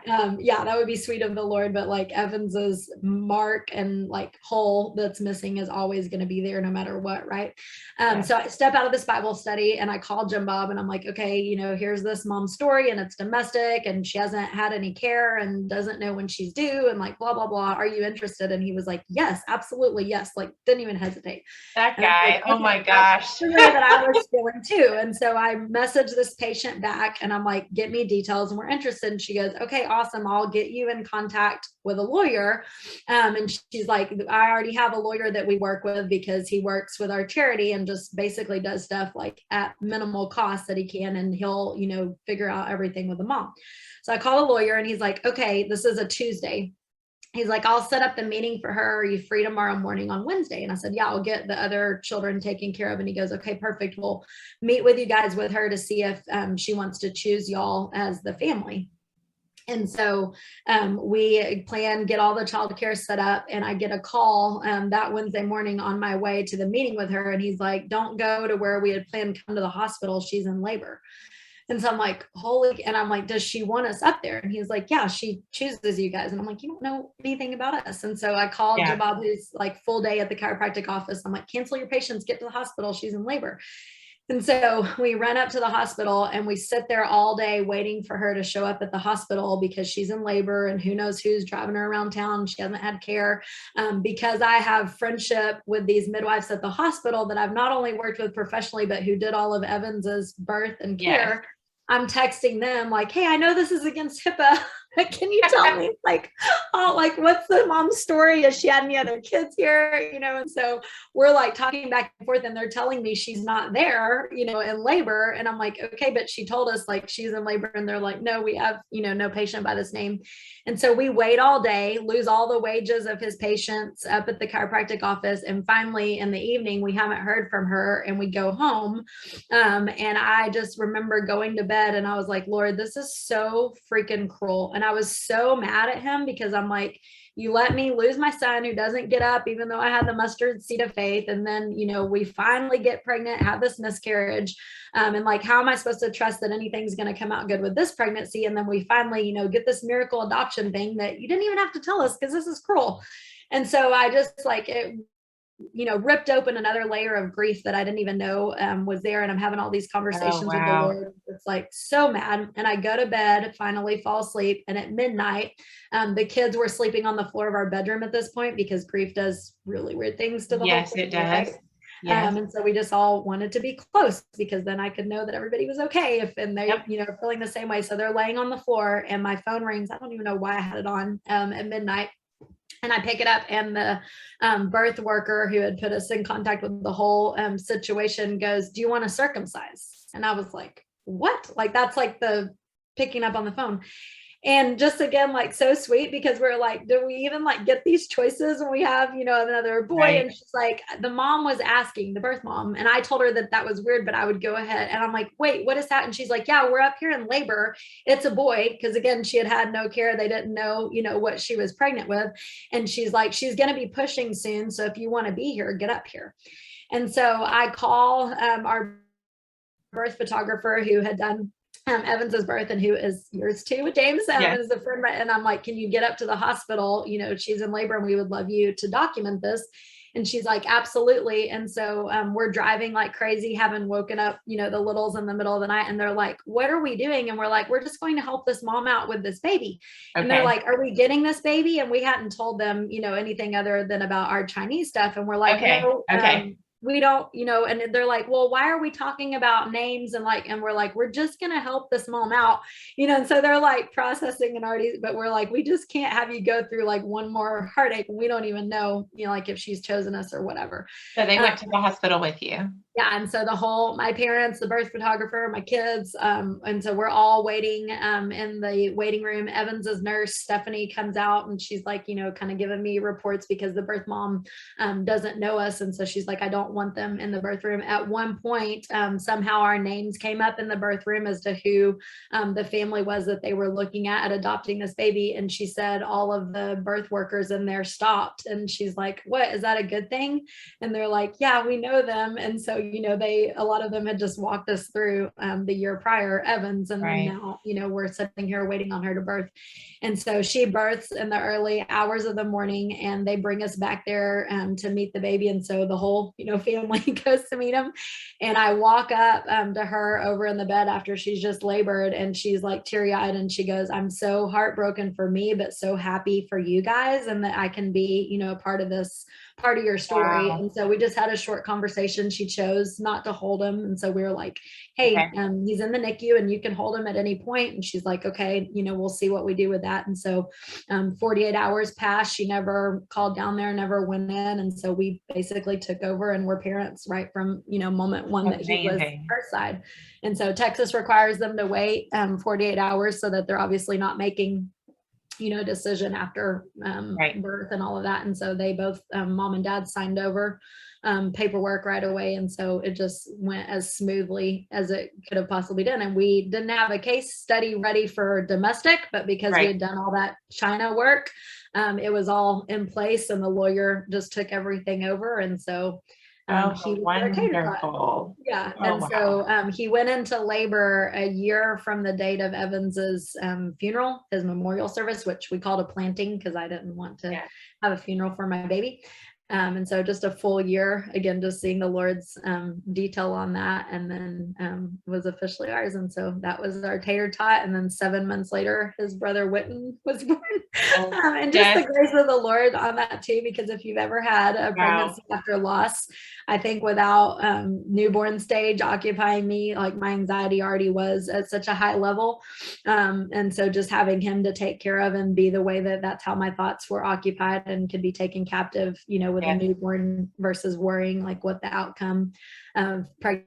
that would be sweet of the Lord. But like Evans's mark and like hole that's missing is always going to be there no matter what. Right. So I step out of this Bible study and I call Jim Bob and I'm like, okay, you know, here's this mom's story and it's domestic and she hasn't had any care and doesn't know when she's due and like, blah, blah, blah. Are you interested? And he was like, yes, absolutely. Yes. Like didn't even hesitate. That And I was guy. like, Oh my okay, gosh. the way that I was feeling too. And so I messaged this patient back and I'm like, get me details and we're interested. And she goes, okay, awesome. I'll get you in contact with a lawyer. And she's like, I already have a lawyer that we work with because he works with our charity and just basically does stuff like at minimal cost that he can. And he'll, figure out everything with the mom. So I call a lawyer and he's like, okay, this is a Tuesday. He's like, I'll set up the meeting for her. Are you free tomorrow morning on Wednesday? And I said, yeah, I'll get the other children taken care of. And he goes, okay, perfect. We'll meet with you guys with her to see if she wants to choose y'all as the family. And so we get all the childcare set up, and I get a call that Wednesday morning on my way to the meeting with her. And he's like, don't go to where we had planned, come to the hospital. She's in labor. And so I'm like, and I'm like, does she want us up there? And he's like, yeah, she chooses you guys. And I'm like, you don't know anything about us. And so I called Jabab, who's like full day at the chiropractic office. I'm like, cancel your patients, get to the hospital. She's in labor. And so we run up to the hospital and we sit there all day waiting for her to show up at the hospital because she's in labor and who knows who's driving her around town. She hasn't had care. Because I have friendship with these midwives at the hospital that I've not only worked with professionally, but who did all of Evans's birth and care. Yes. I'm texting them like, hey, I know this is against HIPAA. Can you tell me what's the mom's story? Has she had any other kids here? And so we're like talking back and forth and they're telling me she's not there, in labor. And I'm like, okay, but she told us like she's in labor. And they're like, no, we have, no patient by this name. And so we wait all day, lose all the wages of his patients up at the chiropractic office. And finally in the evening, we haven't heard from her and we go home. And I just remember going to bed and I was like, Lord, this is so freaking cruel. And I was so mad at him because I'm like, you let me lose my son who doesn't get up, even though I had the mustard seed of faith. And then, we finally get pregnant, have this miscarriage. And like, how am I supposed to trust that anything's going to come out good with this pregnancy? And then we finally, get this miracle adoption thing that you didn't even have to tell us because this is cruel. And so I just like it, ripped open another layer of grief that I didn't even know was there. And I'm having all these conversations with the Lord. It's like so mad. And I go to bed, finally fall asleep. And at midnight, the kids were sleeping on the floor of our bedroom at this point because grief does really weird things to the whole family. Yes, it does. Right? Yes. And so we just all wanted to be close because then I could know that everybody was okay and they, feeling the same way. So they're laying on the floor and my phone rings. I don't even know why I had it on at midnight. And I pick it up and the birth worker who had put us in contact with the whole situation goes, do you want to circumcise? And I was like, what? Like, that's like the picking up on the phone. And just again, like so sweet because we're like, do we even like get these choices when we have, another boy? Right. And she's like, the mom was asking, the birth mom. And I told her that was weird, but I would go ahead. And I'm like, wait, what is that? And she's like, yeah, we're up here in labor. It's a boy. Cause again, she had no care. They didn't know, what she was pregnant with. And she's like, she's going to be pushing soon. So if you want to be here, get up here. And so I call our birth photographer who had done Evans's birth and who is yours too with James is a friend. And I'm like, can you get up to the hospital? She's in labor and we would love you to document this. And she's like, absolutely. And so we're driving like crazy, having woken up, the littles in the middle of the night. And they're like, what are we doing? And we're like, we're just going to help this mom out with this baby. Okay. And they're like, are we getting this baby? And we hadn't told them, anything other than about our Chinese stuff. And we're like, no, we don't, and they're like, well, why are we talking about names? And we're like, we're just going to help this mom out, and so they're like processing and already, but we're like, we just can't have you go through like one more heartache. And we don't even know, like if she's chosen us or whatever. So they went to the hospital with you. Yeah. And so my parents, the birth photographer, my kids, and so we're all waiting in the waiting room. Evans's nurse, Stephanie, comes out and she's like, kind of giving me reports because the birth mom doesn't know us. And so she's like, I don't want them in the birth room. At one point, somehow our names came up in the birth room as to who the family was that they were looking at adopting this baby. And she said all of the birth workers in there stopped. And she's like, what, is that a good thing? And they're like, yeah, we know them. And so, a lot of them had just walked us through the year prior, Evans, and Right. then now, we're sitting here waiting on her to birth. And so she births in the early hours of the morning, and they bring us back there to meet the baby. And so the whole, family goes to meet him. And I walk up to her over in the bed after she's just labored, and she's like teary-eyed, and she goes, "I'm so heartbroken for me, but so happy for you guys, and that I can be, a part of this, part of your story." Wow. And so we just had a short conversation. She chose not to hold him. And so we were like, "Hey, Okay. he's in the NICU and you can hold him at any point." And she's like, "Okay, we'll see what we do with that." And so 48 hours passed. She never called down there, never went in. And so we basically took over and were parents right from, moment one that he was our side. And so Texas requires them to wait 48 hours so that they're obviously not making a decision after birth and all of that. And so they both, mom and dad, signed over paperwork right away. And so it just went as smoothly as it could have possibly done. And we didn't have a case study ready for domestic, but because we had done all that China work, it was all in place, and the lawyer just took everything over. And so he was wonderful. Yeah. And so he went into labor a year from the date of Evans's funeral, his memorial service, which we called a planting because I didn't want to have a funeral for my baby. And so just a full year, again, just seeing the Lord's detail on that, and then was officially ours. And so that was our tater tot. And then 7 months later, his brother Witten was born. And just the grace of the Lord on that too, because if you've ever had a pregnancy after loss, I think without newborn stage occupying me, like my anxiety already was at such a high level. And so just having him to take care of and be the way that's how my thoughts were occupied and could be taken captive, with a newborn versus worrying like what the outcome of pregnancy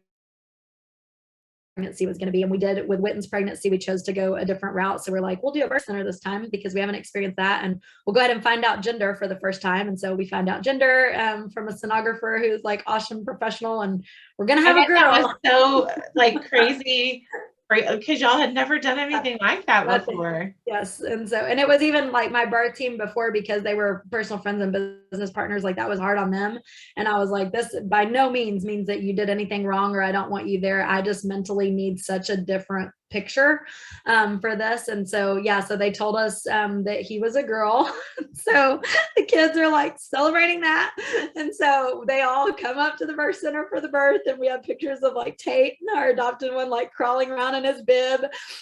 was going to be. And we did with Witten's pregnancy, we chose to go a different route. So we're like, we'll do a birth center this time because we haven't experienced that. And we'll go ahead and find out gender for the first time. And so we found out gender from a sonographer who's like awesome professional, and we're going to have a girl. That was so like crazy. Because y'all had never done anything like that before. Yes. And it was even like my birth team before, because they were personal friends and business partners, like that was hard on them. And I was like, this by no means means that you did anything wrong or I don't want you there. I just mentally need such a different picture for this. And so so they told us that he was a girl. So the kids are like celebrating that, and so they all come up to the birth center for the birth, and we have pictures of like Tate, our adopted one, like crawling around in his bib,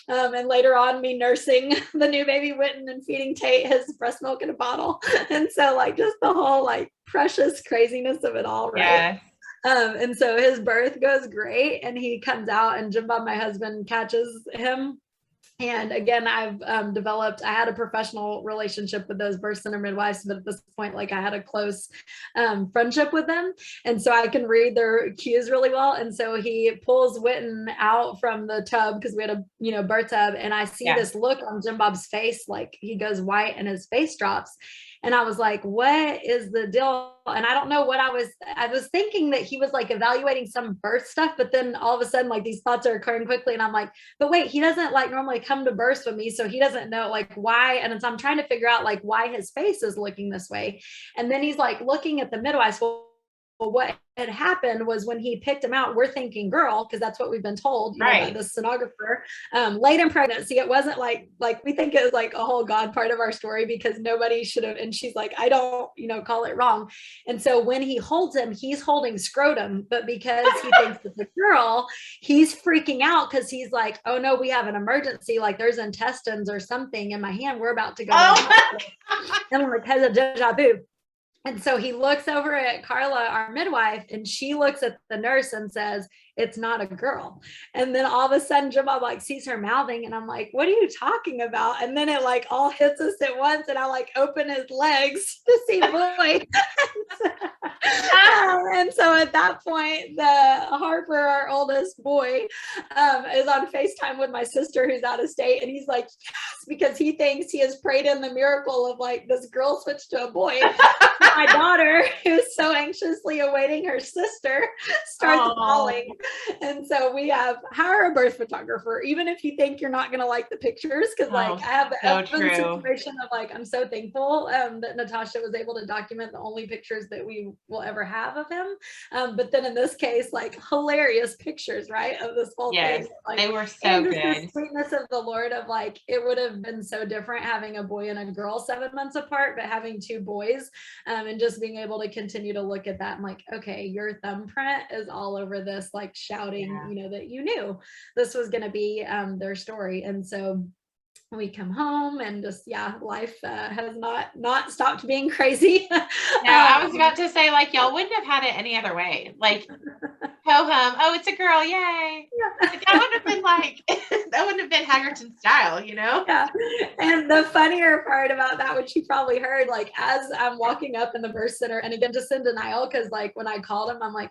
and later on me nursing the new baby Witten and feeding Tate his breast milk in a bottle. And so like just the whole like precious craziness of it all, right? And so his birth goes great, and he comes out, and Jim Bob, my husband, catches him. And again, I've I had a professional relationship with those birth center midwives, but at this point, like I had a close friendship with them. And so I can read their cues really well. And so he pulls Witten out from the tub, because we had a, birth tub. And I see this look on Jim Bob's face, like he goes white and his face drops. And I was like, what is the deal? And I don't know what I was thinking that he was like evaluating some birth stuff, but then all of a sudden, like these thoughts are occurring quickly. And I'm like, but wait, he doesn't like normally come to births with me. So he doesn't know like why. And so I'm trying to figure out like why his face is looking this way. And then he's like looking at the midwives. Well, what had happened was when he picked him out, we're thinking girl, because that's what we've been told, by the sonographer, late in pregnancy. It wasn't like we think it was like a whole God part of our story, because nobody should have. And she's like, I don't, call it wrong. And so when he holds him, he's holding scrotum, but because he thinks it's a girl, he's freaking out, because he's like, oh no, we have an emergency. Like there's intestines or something in my hand. We're about to go. And I'm like, has a deja vu. And so he looks over at Carla, our midwife, and she looks at the nurse and says, it's not a girl. And then all of a sudden, Jim Bob like sees her mouthing, and I'm like, what are you talking about? And then it like all hits us at once, and I like open his legs to see boy. And so at that point, the Harper, our oldest boy, is on FaceTime with my sister who's out of state. And he's like, yes, because he thinks he has prayed in the miracle of like this girl switched to a boy. My daughter, who's so anxiously awaiting her sister, starts bawling. And so we hire a birth photographer, even if you think you're not going to like the pictures. Cause like I have the so Evan true. situation of like, I'm so thankful that Natasha was able to document the only pictures that we will ever have of him. But then in this case, like hilarious pictures, right? Of this whole Yes, thing. Like, they were so and just good. the sweetness of the Lord of like, it would have been so different having a boy and a girl 7 months apart, but having 2 boys and just being able to continue to look at that. I'm like, okay, your thumbprint is all over this, like shouting, you know, that you knew this was going to be their story. And so we come home and just life has not stopped being crazy. No, I was about to say, like, y'all wouldn't have had it any other way. Like, ho hum, oh, it's a girl, yay. Like, that would have been like, that wouldn't have been Haggerton style, you know? Yeah. And the funnier part about that, which you probably heard, like as I'm walking up in the birth center, and again, just in denial, because like when I called him, I'm like,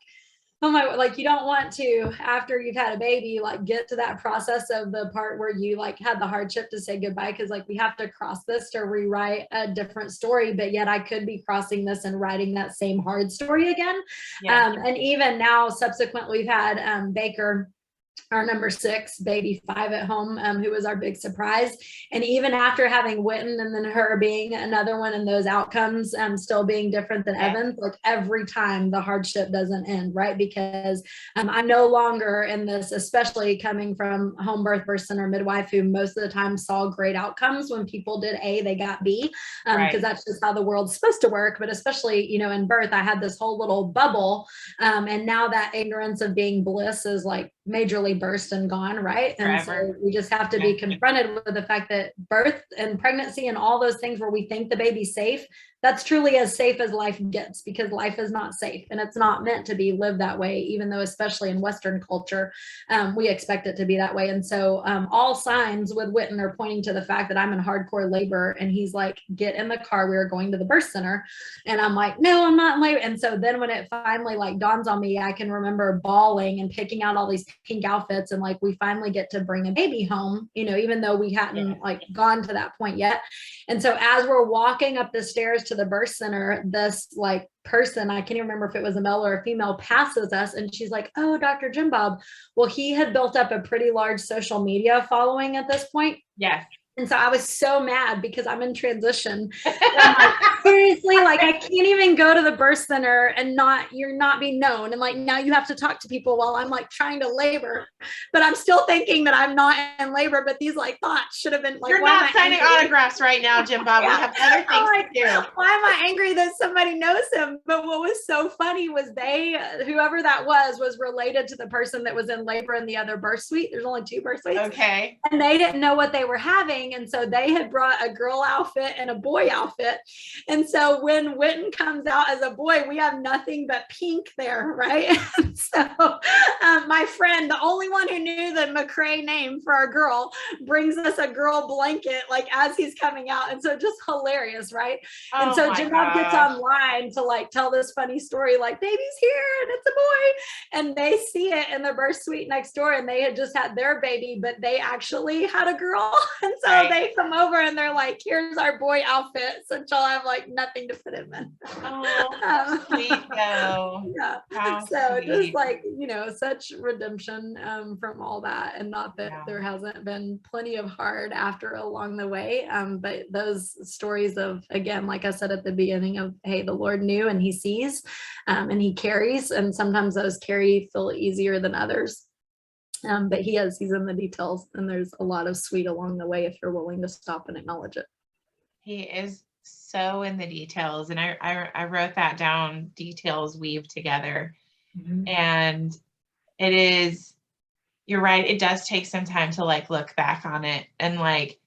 oh my, like you don't want to, after you've had a baby, like get to that process of the part where you like had the hardship to say goodbye, because like we have to cross this to rewrite a different story, but yet I could be crossing this and writing that same hard story again. And even now subsequently we've had Baker, our number 6, baby 5 at home, who was our big surprise. And even after having Witten and then her being another one, and those outcomes still being different than Evans, like every time the hardship doesn't end, right? Because I'm no longer in this, especially coming from home birth person or midwife who most of the time saw great outcomes. When people did A, they got B, because that's just how the world's supposed to work. But especially, you know, in birth, I had this whole little bubble. And now that ignorance of being bliss is like majorly burst and gone, right? And so we just have to be confronted with the fact that birth and pregnancy and all those things where we think the baby's safe, that's truly as safe as life gets, because life is not safe and it's not meant to be lived that way, even though especially in Western culture we expect it to be that way. And so all signs with Witten are pointing to the fact that I'm in hardcore labor, and he's like, get in the car, we are going to the birth center. And I'm like, no, I'm not in labor. And so then when it finally like dawns on me, I can remember bawling and picking out all these pink outfits, and like we finally get to bring a baby home, you know, even though we hadn't like gone to that point yet. And so as we're walking up the stairs to the birth center, this like person, I can't even remember if it was a male or a female, passes us, and she's like, oh, Dr. Jim Bob. Well, he had built up a pretty large social media following at this point. Yes. And so I was so mad because I'm in transition. I'm like, seriously, like I can't even go to the birth center and you're not be known. And like, now you have to talk to people while I'm like trying to labor, but I'm still thinking that I'm not in labor, but these like thoughts should have been like, you're not signing autographs right now, Jim Bob. We have other things to do. Why am I angry that somebody knows him? But what was so funny was whoever that was related to the person that was in labor in the other birth suite. There's only 2 birth suites. Okay. And they didn't know what they were having. And so they had brought a girl outfit and a boy outfit. And so when Witten comes out as a boy, we have nothing but pink there, right? And so my friend, the only one who knew the McCrae name for our girl, brings us a girl blanket like as he's coming out. And so just hilarious, right? And so Jim Bob gets online to like tell this funny story, like baby's here and it's a boy. And they see it in the birth suite next door, and they had just had their baby, but they actually had a girl. And so they come over and they're like, here's our boy outfit, so y'all have like nothing to fit him in. Sweet though. So sweet. Just like, you know, such redemption from all that, and not that there hasn't been plenty of hard after along the way, but those stories of, again, like I said at the beginning, of hey, the Lord knew and he sees and he carries, and sometimes those feel easier than others. But he's in the details, and there's a lot of sweet along the way if you're willing to stop and acknowledge it. He is so in the details, and I wrote that down, details weave together. And it is, you're right, it does take some time to like look back on it, and like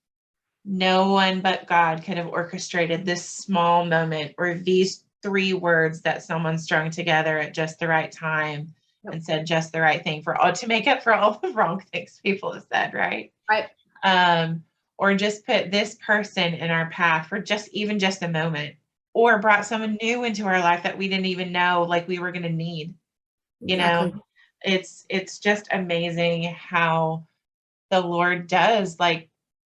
no one but God could have orchestrated this small moment or these 3 words that someone strung together at just the right time and said just the right thing to make up for all the wrong things people have said, right? Or just put this person in our path for just a moment, or brought someone new into our life that we didn't even know like we were going to need. You know, it's just amazing how the Lord does like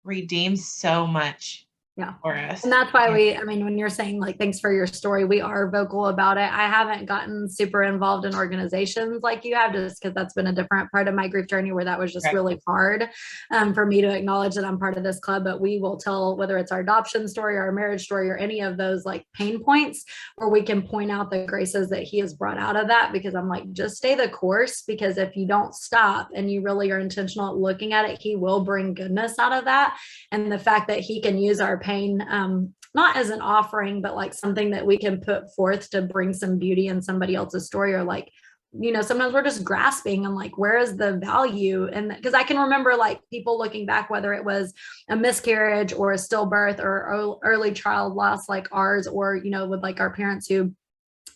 redeem so much Yeah. for us. And that's why when you're saying like, thanks for your story, we are vocal about it. I haven't gotten super involved in organizations like you have, just because that's been a different part of my grief journey where that was just Right. really hard for me to acknowledge that I'm part of this club. But we will tell, whether it's our adoption story or our marriage story or any of those like pain points, where we can point out the graces that he has brought out of that, because I'm like, just stay the course, because if you don't stop and you really are intentional at looking at it, he will bring goodness out of that. And the fact that he can use our pain, not as an offering, but like something that we can put forth to bring some beauty in somebody else's story, or like, sometimes we're just grasping and like, where is the value? And because I can remember like people looking back, whether it was a miscarriage or a stillbirth or early child loss like ours, or, with like our parents who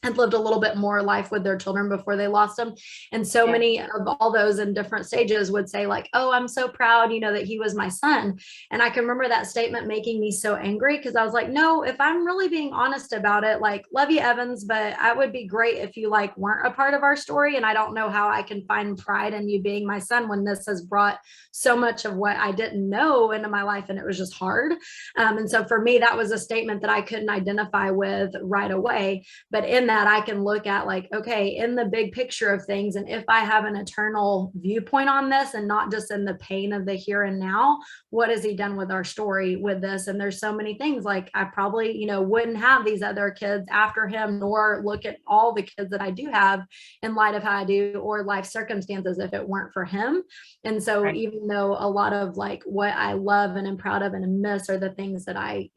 had lived a little bit more life with their children before they lost them. And so many of all those in different stages would say like, oh, I'm so proud, that he was my son. And I can remember that statement making me so angry, because I was like, no, if I'm really being honest about it, like, love you, Evans, but I would be great if you like weren't a part of our story. And I don't know how I can find pride in you being my son when this has brought so much of what I didn't know into my life. And it was just hard. And so for me, that was a statement that I couldn't identify with right away. But in that, I can look at like, okay, in the big picture of things, and if I have an eternal viewpoint on this and not just in the pain of the here and now, what has he done with our story with this? And there's so many things, like I probably, wouldn't have these other kids after him, nor look at all the kids that I do have in light of how I do, or life circumstances, if it weren't for him. And so even though a lot of like what I love and am proud of and miss are the things that I,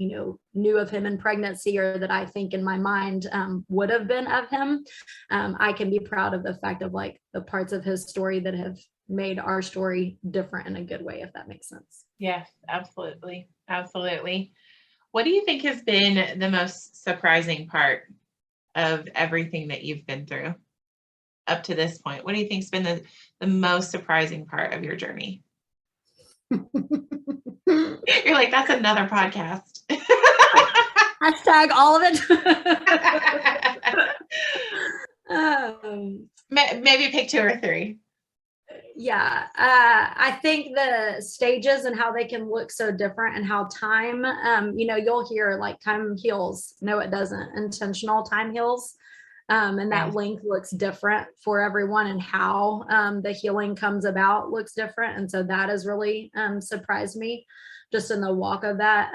knew of him in pregnancy, or that I think in my mind would have been of him, I can be proud of the fact of like the parts of his story that have made our story different in a good way, if that makes sense. Yes, absolutely. Absolutely. What do you think has been the most surprising part of everything that you've been through up to this point? What do you think's been the most surprising part of your journey? You're like, that's another podcast. Hashtag all of it. Maybe pick 2 or 3. Yeah, I think the stages and how they can look so different, and how time, you'll hear like time heals. No, it doesn't. Intentional time heals. And that length looks different for everyone, and how the healing comes about looks different. And so that has really surprised me just in the walk of that.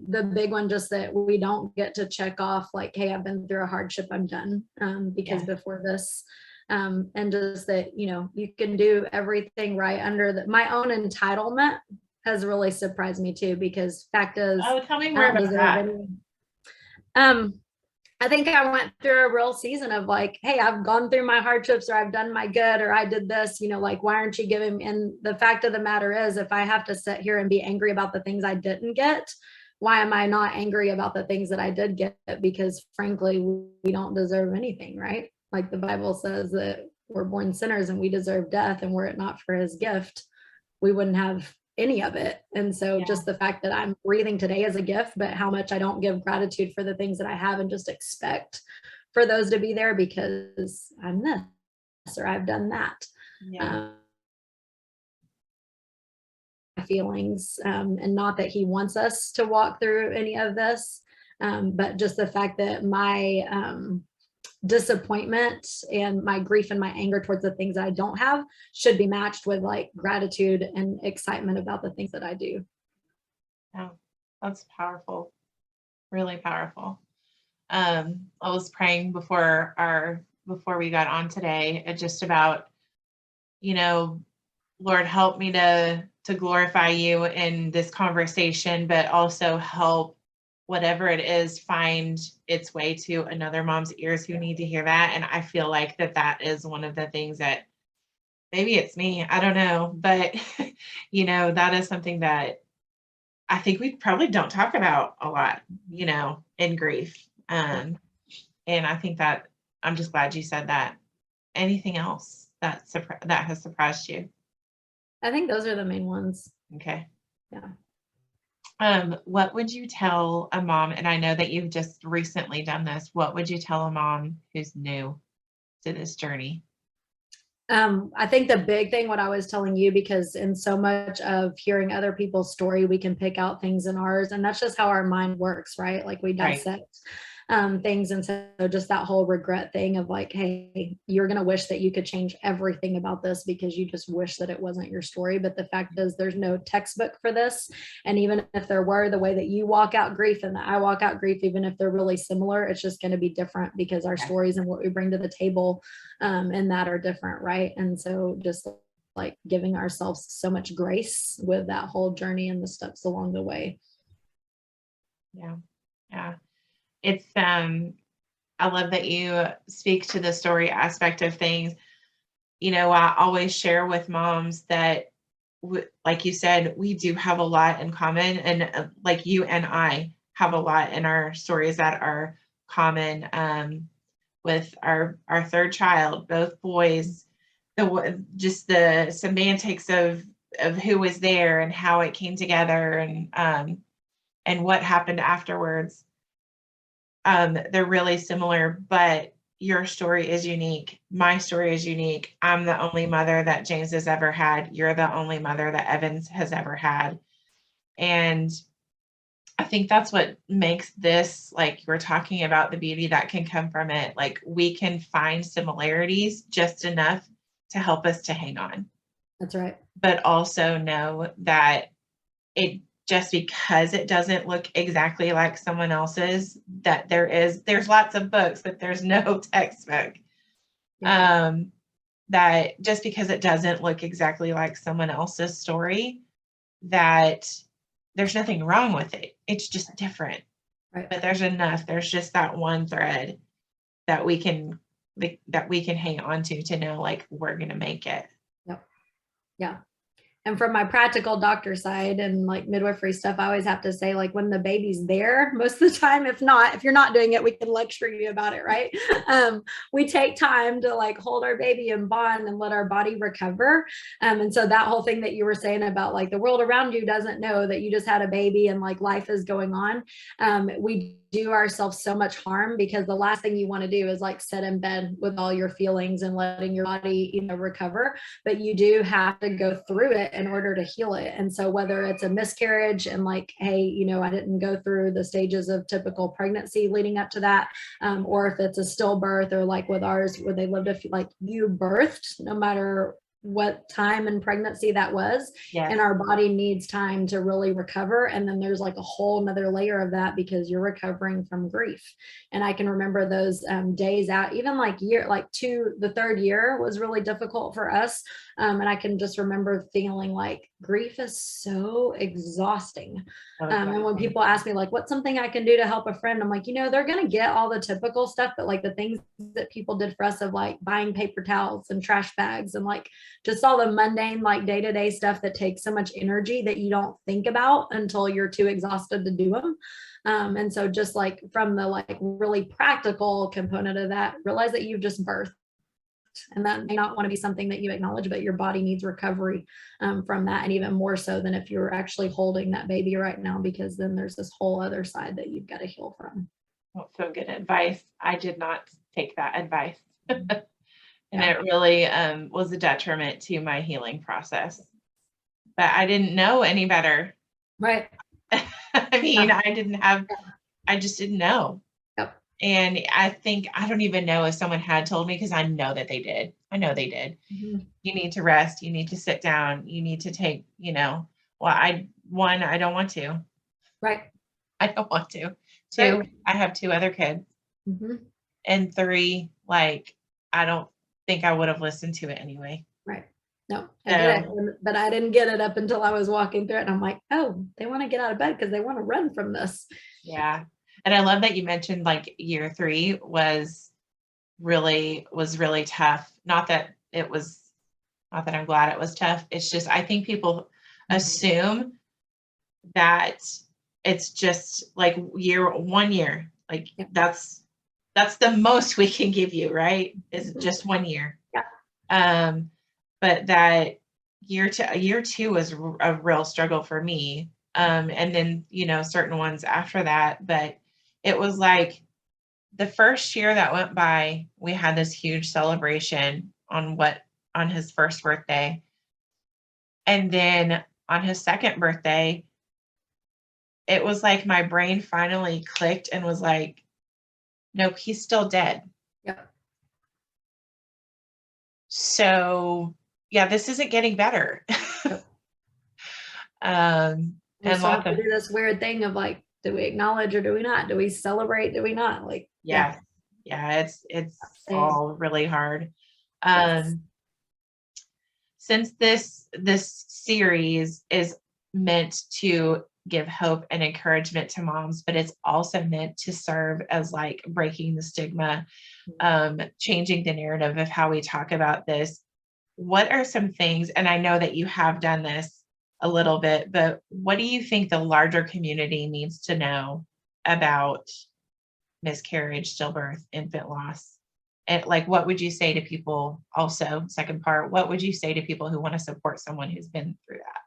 The big one, just that we don't get to check off like, hey, I've been through a hardship, I'm done. Because before this, and just that, you can do everything right under my own entitlement has really surprised me too, because fact is, tell me more about that. I think I went through a real season of like, hey, I've gone through my hardships, or I've done my good, or I did this, like, why aren't you giving me? And the fact of the matter is, if I have to sit here and be angry about the things I didn't get, why am I not angry about the things that I did get? Because frankly, we don't deserve anything, right? Like the Bible says that we're born sinners and we deserve death. And were it not for his gift, we wouldn't have any of it. And so just the fact that I'm breathing today is a gift, but how much I don't give gratitude for the things that I have, and just expect for those to be there because I'm this or I've done that. Feelings, and not that he wants us to walk through any of this, but just the fact that my disappointment and my grief and my anger towards the things that I don't have should be matched with like gratitude and excitement about the things that I do. Oh, that's powerful. Really powerful. I was praying before we got on today, just about, Lord, help me to glorify you in this conversation, but also help whatever it is find its way to another mom's ears who need to hear that. And I feel like that is one of the things that, maybe it's me, I don't know, but that is something that I think we probably don't talk about a lot, in grief. And I think that I'm just glad you said that. Anything else that has surprised you? I think those are the main ones. Okay. Yeah. What would you tell a mom? And I know that you've just recently done this. What would you tell a mom who's new to this journey? I think the big thing, what I was telling you, because in so much of hearing other people's story, we can pick out things in ours, and that's just how our mind works, right? Like we Right. dissect things. And so just that whole regret thing of like, hey, you're going to wish that you could change everything about this because you just wish that it wasn't your story. But the fact is, there's no textbook for this. And even if there were, the way that you walk out grief and that I walk out grief, even if they're really similar, it's just going to be different because our stories and what we bring to the table and that are different, right? And so just like giving ourselves so much grace with that whole journey and the steps along the way. Yeah. Yeah. It's, I love that you speak to the story aspect of things. You know, I always share with moms that, like you said, we do have a lot in common. And like you and I have a lot in our stories that are common with our third child, both boys, just the semantics of who was there and how it came together and what happened afterwards. They're really similar, but your story is unique. My story is unique. I'm the only mother that James has ever had. You're the only mother that Evans has ever had. And I think that's what makes this, like you were talking about, the beauty that can come from it. Like we can find similarities just enough to help us to hang on. That's right. But also know that it, just because it doesn't look exactly like someone else's, that there's lots of books, but there's no textbook. Yeah. That just because it doesn't look exactly like someone else's story, that there's nothing wrong with it. It's just different. Right. But there's just that one thread that we can hang on to know, like, we're going to make it. Yep. Yeah. And from my practical doctor side and like midwifery stuff, I always have to say, like, when the baby's there, most of the time, if you're not doing it, we can lecture you about it, right? We take time to like hold our baby and bond and let our body recover. And so that whole thing that you were saying about like the world around you doesn't know that you just had a baby and like life is going on. We do ourselves so much harm because the last thing you want to do is like sit in bed with all your feelings and letting your body, recover. But you do have to go through it in order to heal it. And so whether it's a miscarriage and like, hey, I didn't go through the stages of typical pregnancy leading up to that, or if it's a stillbirth, or like with ours where they lived like you birthed, no matter what time in pregnancy that was. Yes. And our body needs time to really recover. And then there's like a whole nother layer of that because you're recovering from grief. And I can remember those days out, even like the third year was really difficult for us. And I can just remember feeling like grief is so exhausting. And when people ask me like, what's something I can do to help a friend? I'm like, they're going to get all the typical stuff, but like the things that people did for us of like buying paper towels and trash bags and like just all the mundane, like day-to-day stuff that takes so much energy that you don't think about until you're too exhausted to do them. And so just like from the like really practical component of that, realize that you've just birthed. And that may not want to be something that you acknowledge, but your body needs recovery from that. And even more so than if you're actually holding that baby right now, because then there's this whole other side that you've got to heal from. Well, so good advice. I did not take that advice. And it really was a detriment to my healing process. But I didn't know any better. Right. I mean, I just didn't know. Yep. And I don't even know if someone had told me, because I know that they did. I know they did. Mm-hmm. You need to rest. You need to sit down. You need to take, I don't want to. Right. I don't want to. 2, right. I have 2 other kids. Mm-hmm. And 3, like, I don't think I would have listened to it anyway. Right. No, I get it, but I didn't get it up until I was walking through it. And I'm like, oh, they want to get out of bed because they want to run from this. Yeah. And I love that you mentioned like year 3 was really tough. Not that I'm glad it was tough. It's just, I think people assume that it's just like 1 year. Like that's the most we can give you, right? Is just 1 year. Yeah. But that year 2 was a real struggle for me. And then, certain ones after that, but it was like the first year that went by, we had this huge celebration on what on his first birthday. And then on his second birthday, it was like my brain finally clicked and was like, nope, he's still dead. Yep. So yeah, this isn't getting better. Yep. We And still have lots to of, do this weird thing of like, do we acknowledge or do we not? Do we celebrate? Do we not? Like, yeah, it's Same. all really hard. Yes. Since this series is meant to give hope and encouragement to moms, but it's also meant to serve as like breaking the stigma, changing the narrative of how we talk about this. What are some things, and I know that you have done this a little bit, but what do you think the larger community needs to know about miscarriage, stillbirth, infant loss? And like, what would you say to people? Also, second part, what would you say to people who want to support someone who's been through that?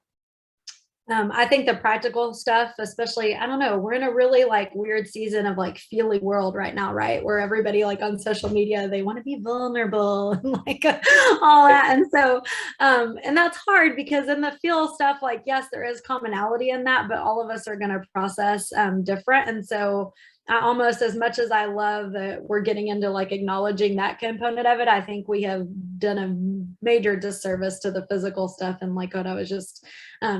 I think the practical stuff, especially, I don't know, we're in a really like weird season of like feely world right now, right? Where everybody like on social media, they want to be vulnerable and like all that. And so, and that's hard because in the feel stuff, like, yes, there is commonality in that, but all of us are going to process different. And so I almost, as much as I love that we're getting into like acknowledging that component of it, I think we have done a major disservice to the physical stuff and like what I was just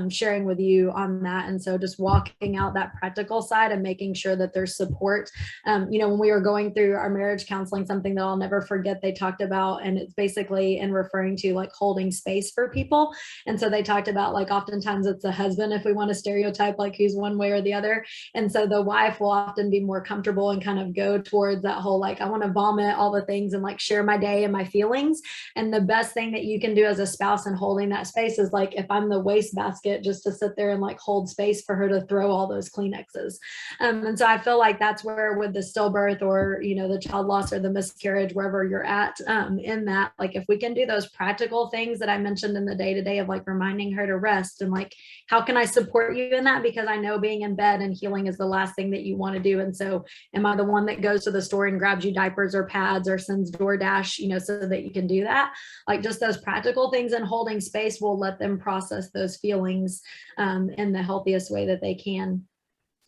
sharing with you on that. And so just walking out that practical side and making sure that there's support. When we were going through our marriage counseling, something that I'll never forget, they talked about, and it's basically in referring to like holding space for people. And so they talked about like oftentimes it's the husband, if we want to stereotype like who's one way or the other. And so the wife will often be more comfortable and kind of go towards that whole, like, I want to vomit all the things and like share my day and my feelings. And the best thing that you can do as a spouse in holding that space is like, if I'm the wastebasket, just to sit there and like hold space for her to throw all those Kleenexes. And so I feel like that's where with the stillbirth or, the child loss or the miscarriage, wherever you're at in that, like, if we can do those practical things that I mentioned in the day-to-day of like reminding her to rest and like, how can I support you in that? Because I know being in bed and healing is the last thing that you want to do. And so am I the one that goes to the store and grabs you diapers or pads or sends DoorDash, so that you can do that? Like just those practical things and holding space will let them process those feelings in the healthiest way that they can.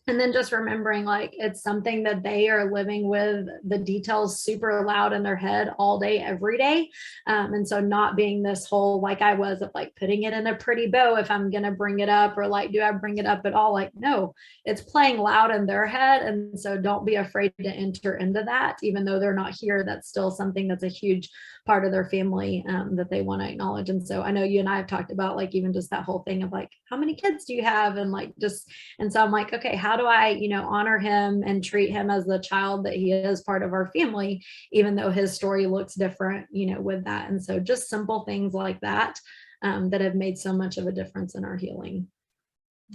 And then just remembering like it's something that they are living with the details super loud in their head all day, every day. And so not being this whole, like I was, of like putting it in a pretty bow if I'm going to bring it up, or like, do I bring it up at all? Like, no, it's playing loud in their head. And so don't be afraid to enter into that, even though they're not here. That's still something that's a huge part of their family that they want to acknowledge. And so I know you and I have talked about like even just that whole thing of like, how many kids do you have? And like just, and so I'm like, okay, how do I, honor him and treat him as the child that he is, part of our family, even though his story looks different, with that. And so just simple things like that that have made so much of a difference in our healing.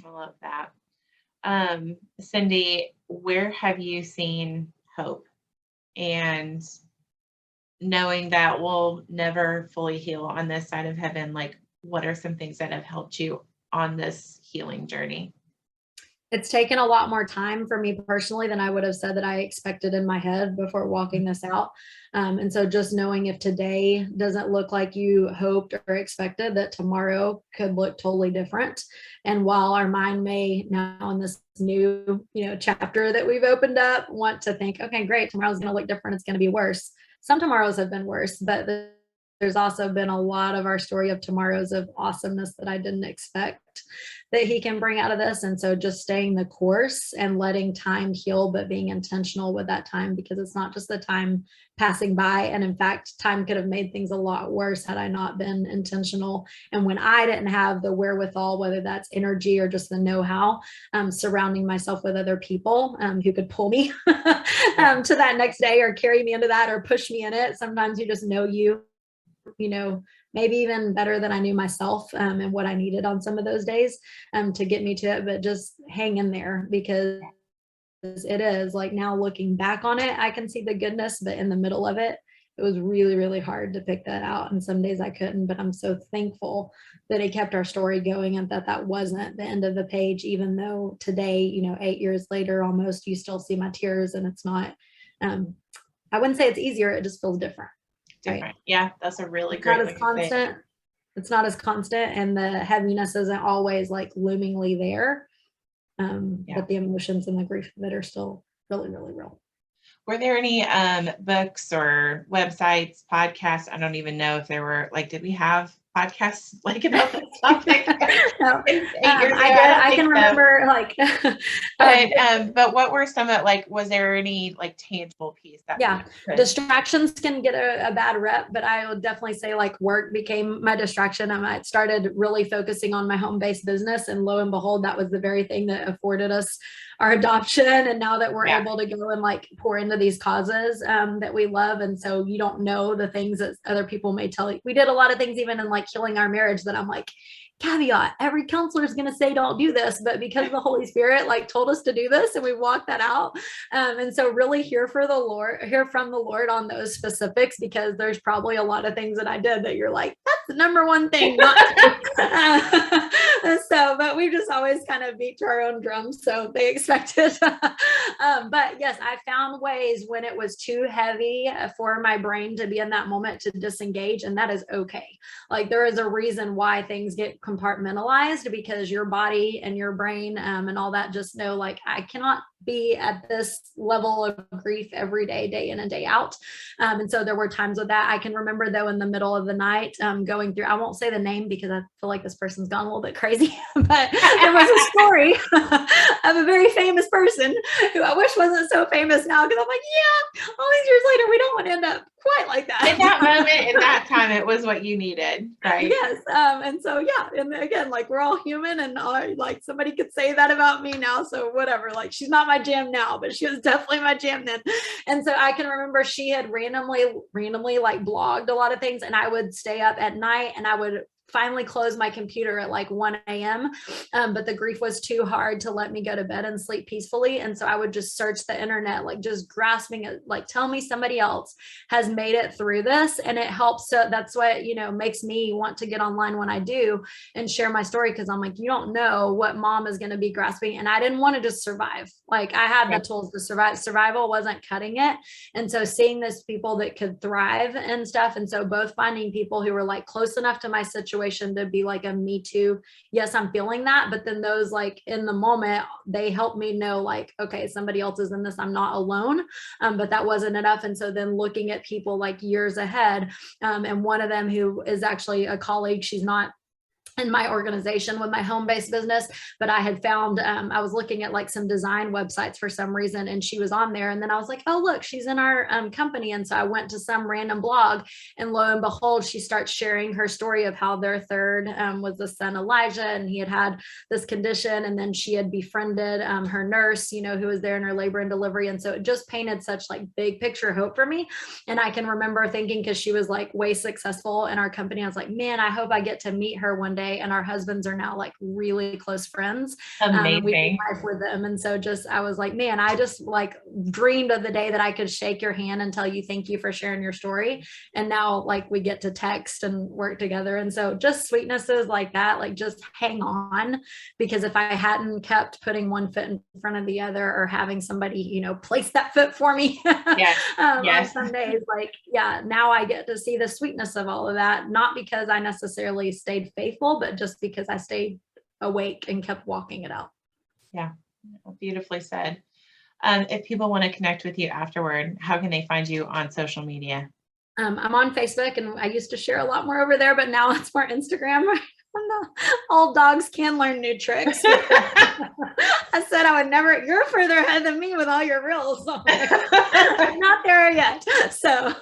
I love that. Cindy, where have you seen hope? And knowing that we'll never fully heal on this side of heaven, like what are some things that have helped you on this healing journey? It's taken a lot more time for me personally than I would have said that I expected in my head before walking this out. And so just knowing if today doesn't look like you hoped or expected, that tomorrow could look totally different. And while our mind may now in this new, chapter that we've opened up want to think, okay, great, tomorrow's going to look different. It's going to be worse. Some tomorrows have been worse, but there's also been a lot of our story of tomorrows of awesomeness that I didn't expect that he can bring out of this. And so just staying the course and letting time heal, but being intentional with that time, because it's not just the time passing by. And in fact, time could have made things a lot worse had I not been intentional. And when I didn't have the wherewithal, whether that's energy or just the know-how, surrounding myself with other people who could pull me to that next day or carry me into that or push me in it. Sometimes you just know maybe even better than I knew myself and what I needed on some of those days to get me to it, but just hang in there, because it is like, now looking back on it, I can see the goodness, but in the middle of it, it was really, really hard to pick that out. And some days I couldn't, but I'm so thankful that it kept our story going and that wasn't the end of the page, even though today, 8 years later, almost, you still see my tears, and it's not, I wouldn't say it's easier. It just feels different. different. Right. Yeah, that's a really It's great not way as to say it. constant. It's not as constant, and the heaviness isn't always like loomingly there. Yeah. But the emotions and the grief of it are still really, really real. Were there any books or websites, podcasts? I don't even know if there were, like, did we have podcasts like about this topic? No, 8 years ago? I can think so. remember like But what were some of, like, was there any like tangible piece that yeah, we could- distractions can get a bad rep, but I would definitely say like work became my distraction. I started really focusing on my home-based business, and lo and behold, that was the very thing that afforded us our adoption. And now that we're able to go and like pour into these causes that we love. And so you don't know the things that other people may tell you. We did a lot of things even in like healing our marriage that I'm like, caveat, every counselor is going to say don't do this, but because the Holy Spirit like told us to do this and we walked that out. And so really hear from the Lord on those specifics, because there's probably a lot of things that I did that you're like, that's the number one thing not to do. So, but we just always kind of beat to our own drums, so they expect it. But yes, I found ways when it was too heavy for my brain to be in that moment to disengage, and that is okay. Like there is a reason why things get compartmentalized, because your body and your brain and all that just know like I cannot be at this level of grief every day, day in and day out. And so there were times with that. I can remember though in the middle of the night going through, I won't say the name because I feel like this person's gone a little bit crazy, but there was a story of a very famous person who I wish wasn't so famous now, because I'm like, yeah, all these years later, we don't want to end up quite like that. In that moment, in that time, it was what you needed, right? Yes. And so, yeah. And again, like we're all human, and like somebody could say that about me now. So whatever, like she's not my jam now, but she was definitely my jam then. And so I can remember she had randomly like blogged a lot of things, and I would stay up at night and I would finally closed my computer at like 1 a.m. But the grief was too hard to let me go to bed and sleep peacefully. And so I would just search the internet, like just grasping it, like tell me somebody else has made it through this. And it helps. So that's what, makes me want to get online when I do and share my story. Cause I'm like, you don't know what mom is going to be grasping. And I didn't want to just survive. Like I had the tools to survive. Survival wasn't cutting it. And so seeing those people that could thrive and stuff. And so both finding people who were like close enough to my situation to be like a me too. Yes, I'm feeling that. But then those like in the moment, they helped me know like, okay, somebody else is in this. I'm not alone. But that wasn't enough. And so then looking at people like years ahead, and one of them who is actually a colleague, she's not in my organization with my home-based business, but I had found, I was looking at like some design websites for some reason, and she was on there. And then I was like, oh, look, she's in our company. And so I went to some random blog, and lo and behold, she starts sharing her story of how their third was the son, Elijah, and he had this condition. And then she had befriended her nurse, who was there in her labor and delivery. And so it just painted such like big picture hope for me. And I can remember thinking, because she was like way successful in our company, I was like, man, I hope I get to meet her one day. And our husbands are now like really close friends. Amazing. We do life with them. And so I was like, man, I just like dreamed of the day that I could shake your hand and tell you thank you for sharing your story. And now like we get to text and work together. And so just sweetnesses like that, like just hang on, because if I hadn't kept putting one foot in front of the other, or having somebody, place that foot for me yes. on some days, like, yeah, now I get to see the sweetness of all of that, not because I necessarily stayed faithful, but just because I stayed awake and kept walking it out. Yeah, beautifully said. If people want to connect with you afterward, how can they find you on social media? I'm on Facebook, and I used to share a lot more over there, but now it's more Instagram. Old dogs can learn new tricks. I said I would never. You're further ahead than me with all your reels. So I'm not there yet. So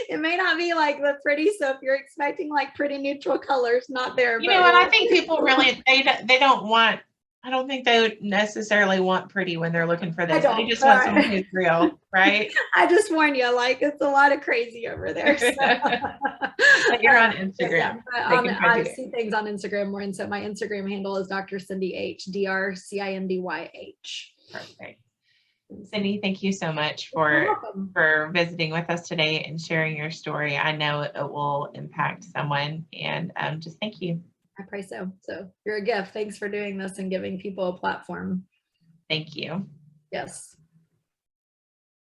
it may not be like the pretty. So if you're expecting like pretty neutral colors, not there. You know what? I think people really they don't want. I don't think they would necessarily want pretty when they're looking for this. They just want someone who's real, right? I just warn you, like it's a lot of crazy over there. So. But you're on Instagram. Yeah, I see things on Instagram more, and so my Instagram handle is Dr. Cindy H, DrCindyH. Perfect. Cindy, thank you so much for visiting with us today and sharing your story. I know it will impact someone, and just thank you. I pray so. So you're a gift. Thanks for doing this and giving people a platform. Thank you. Yes.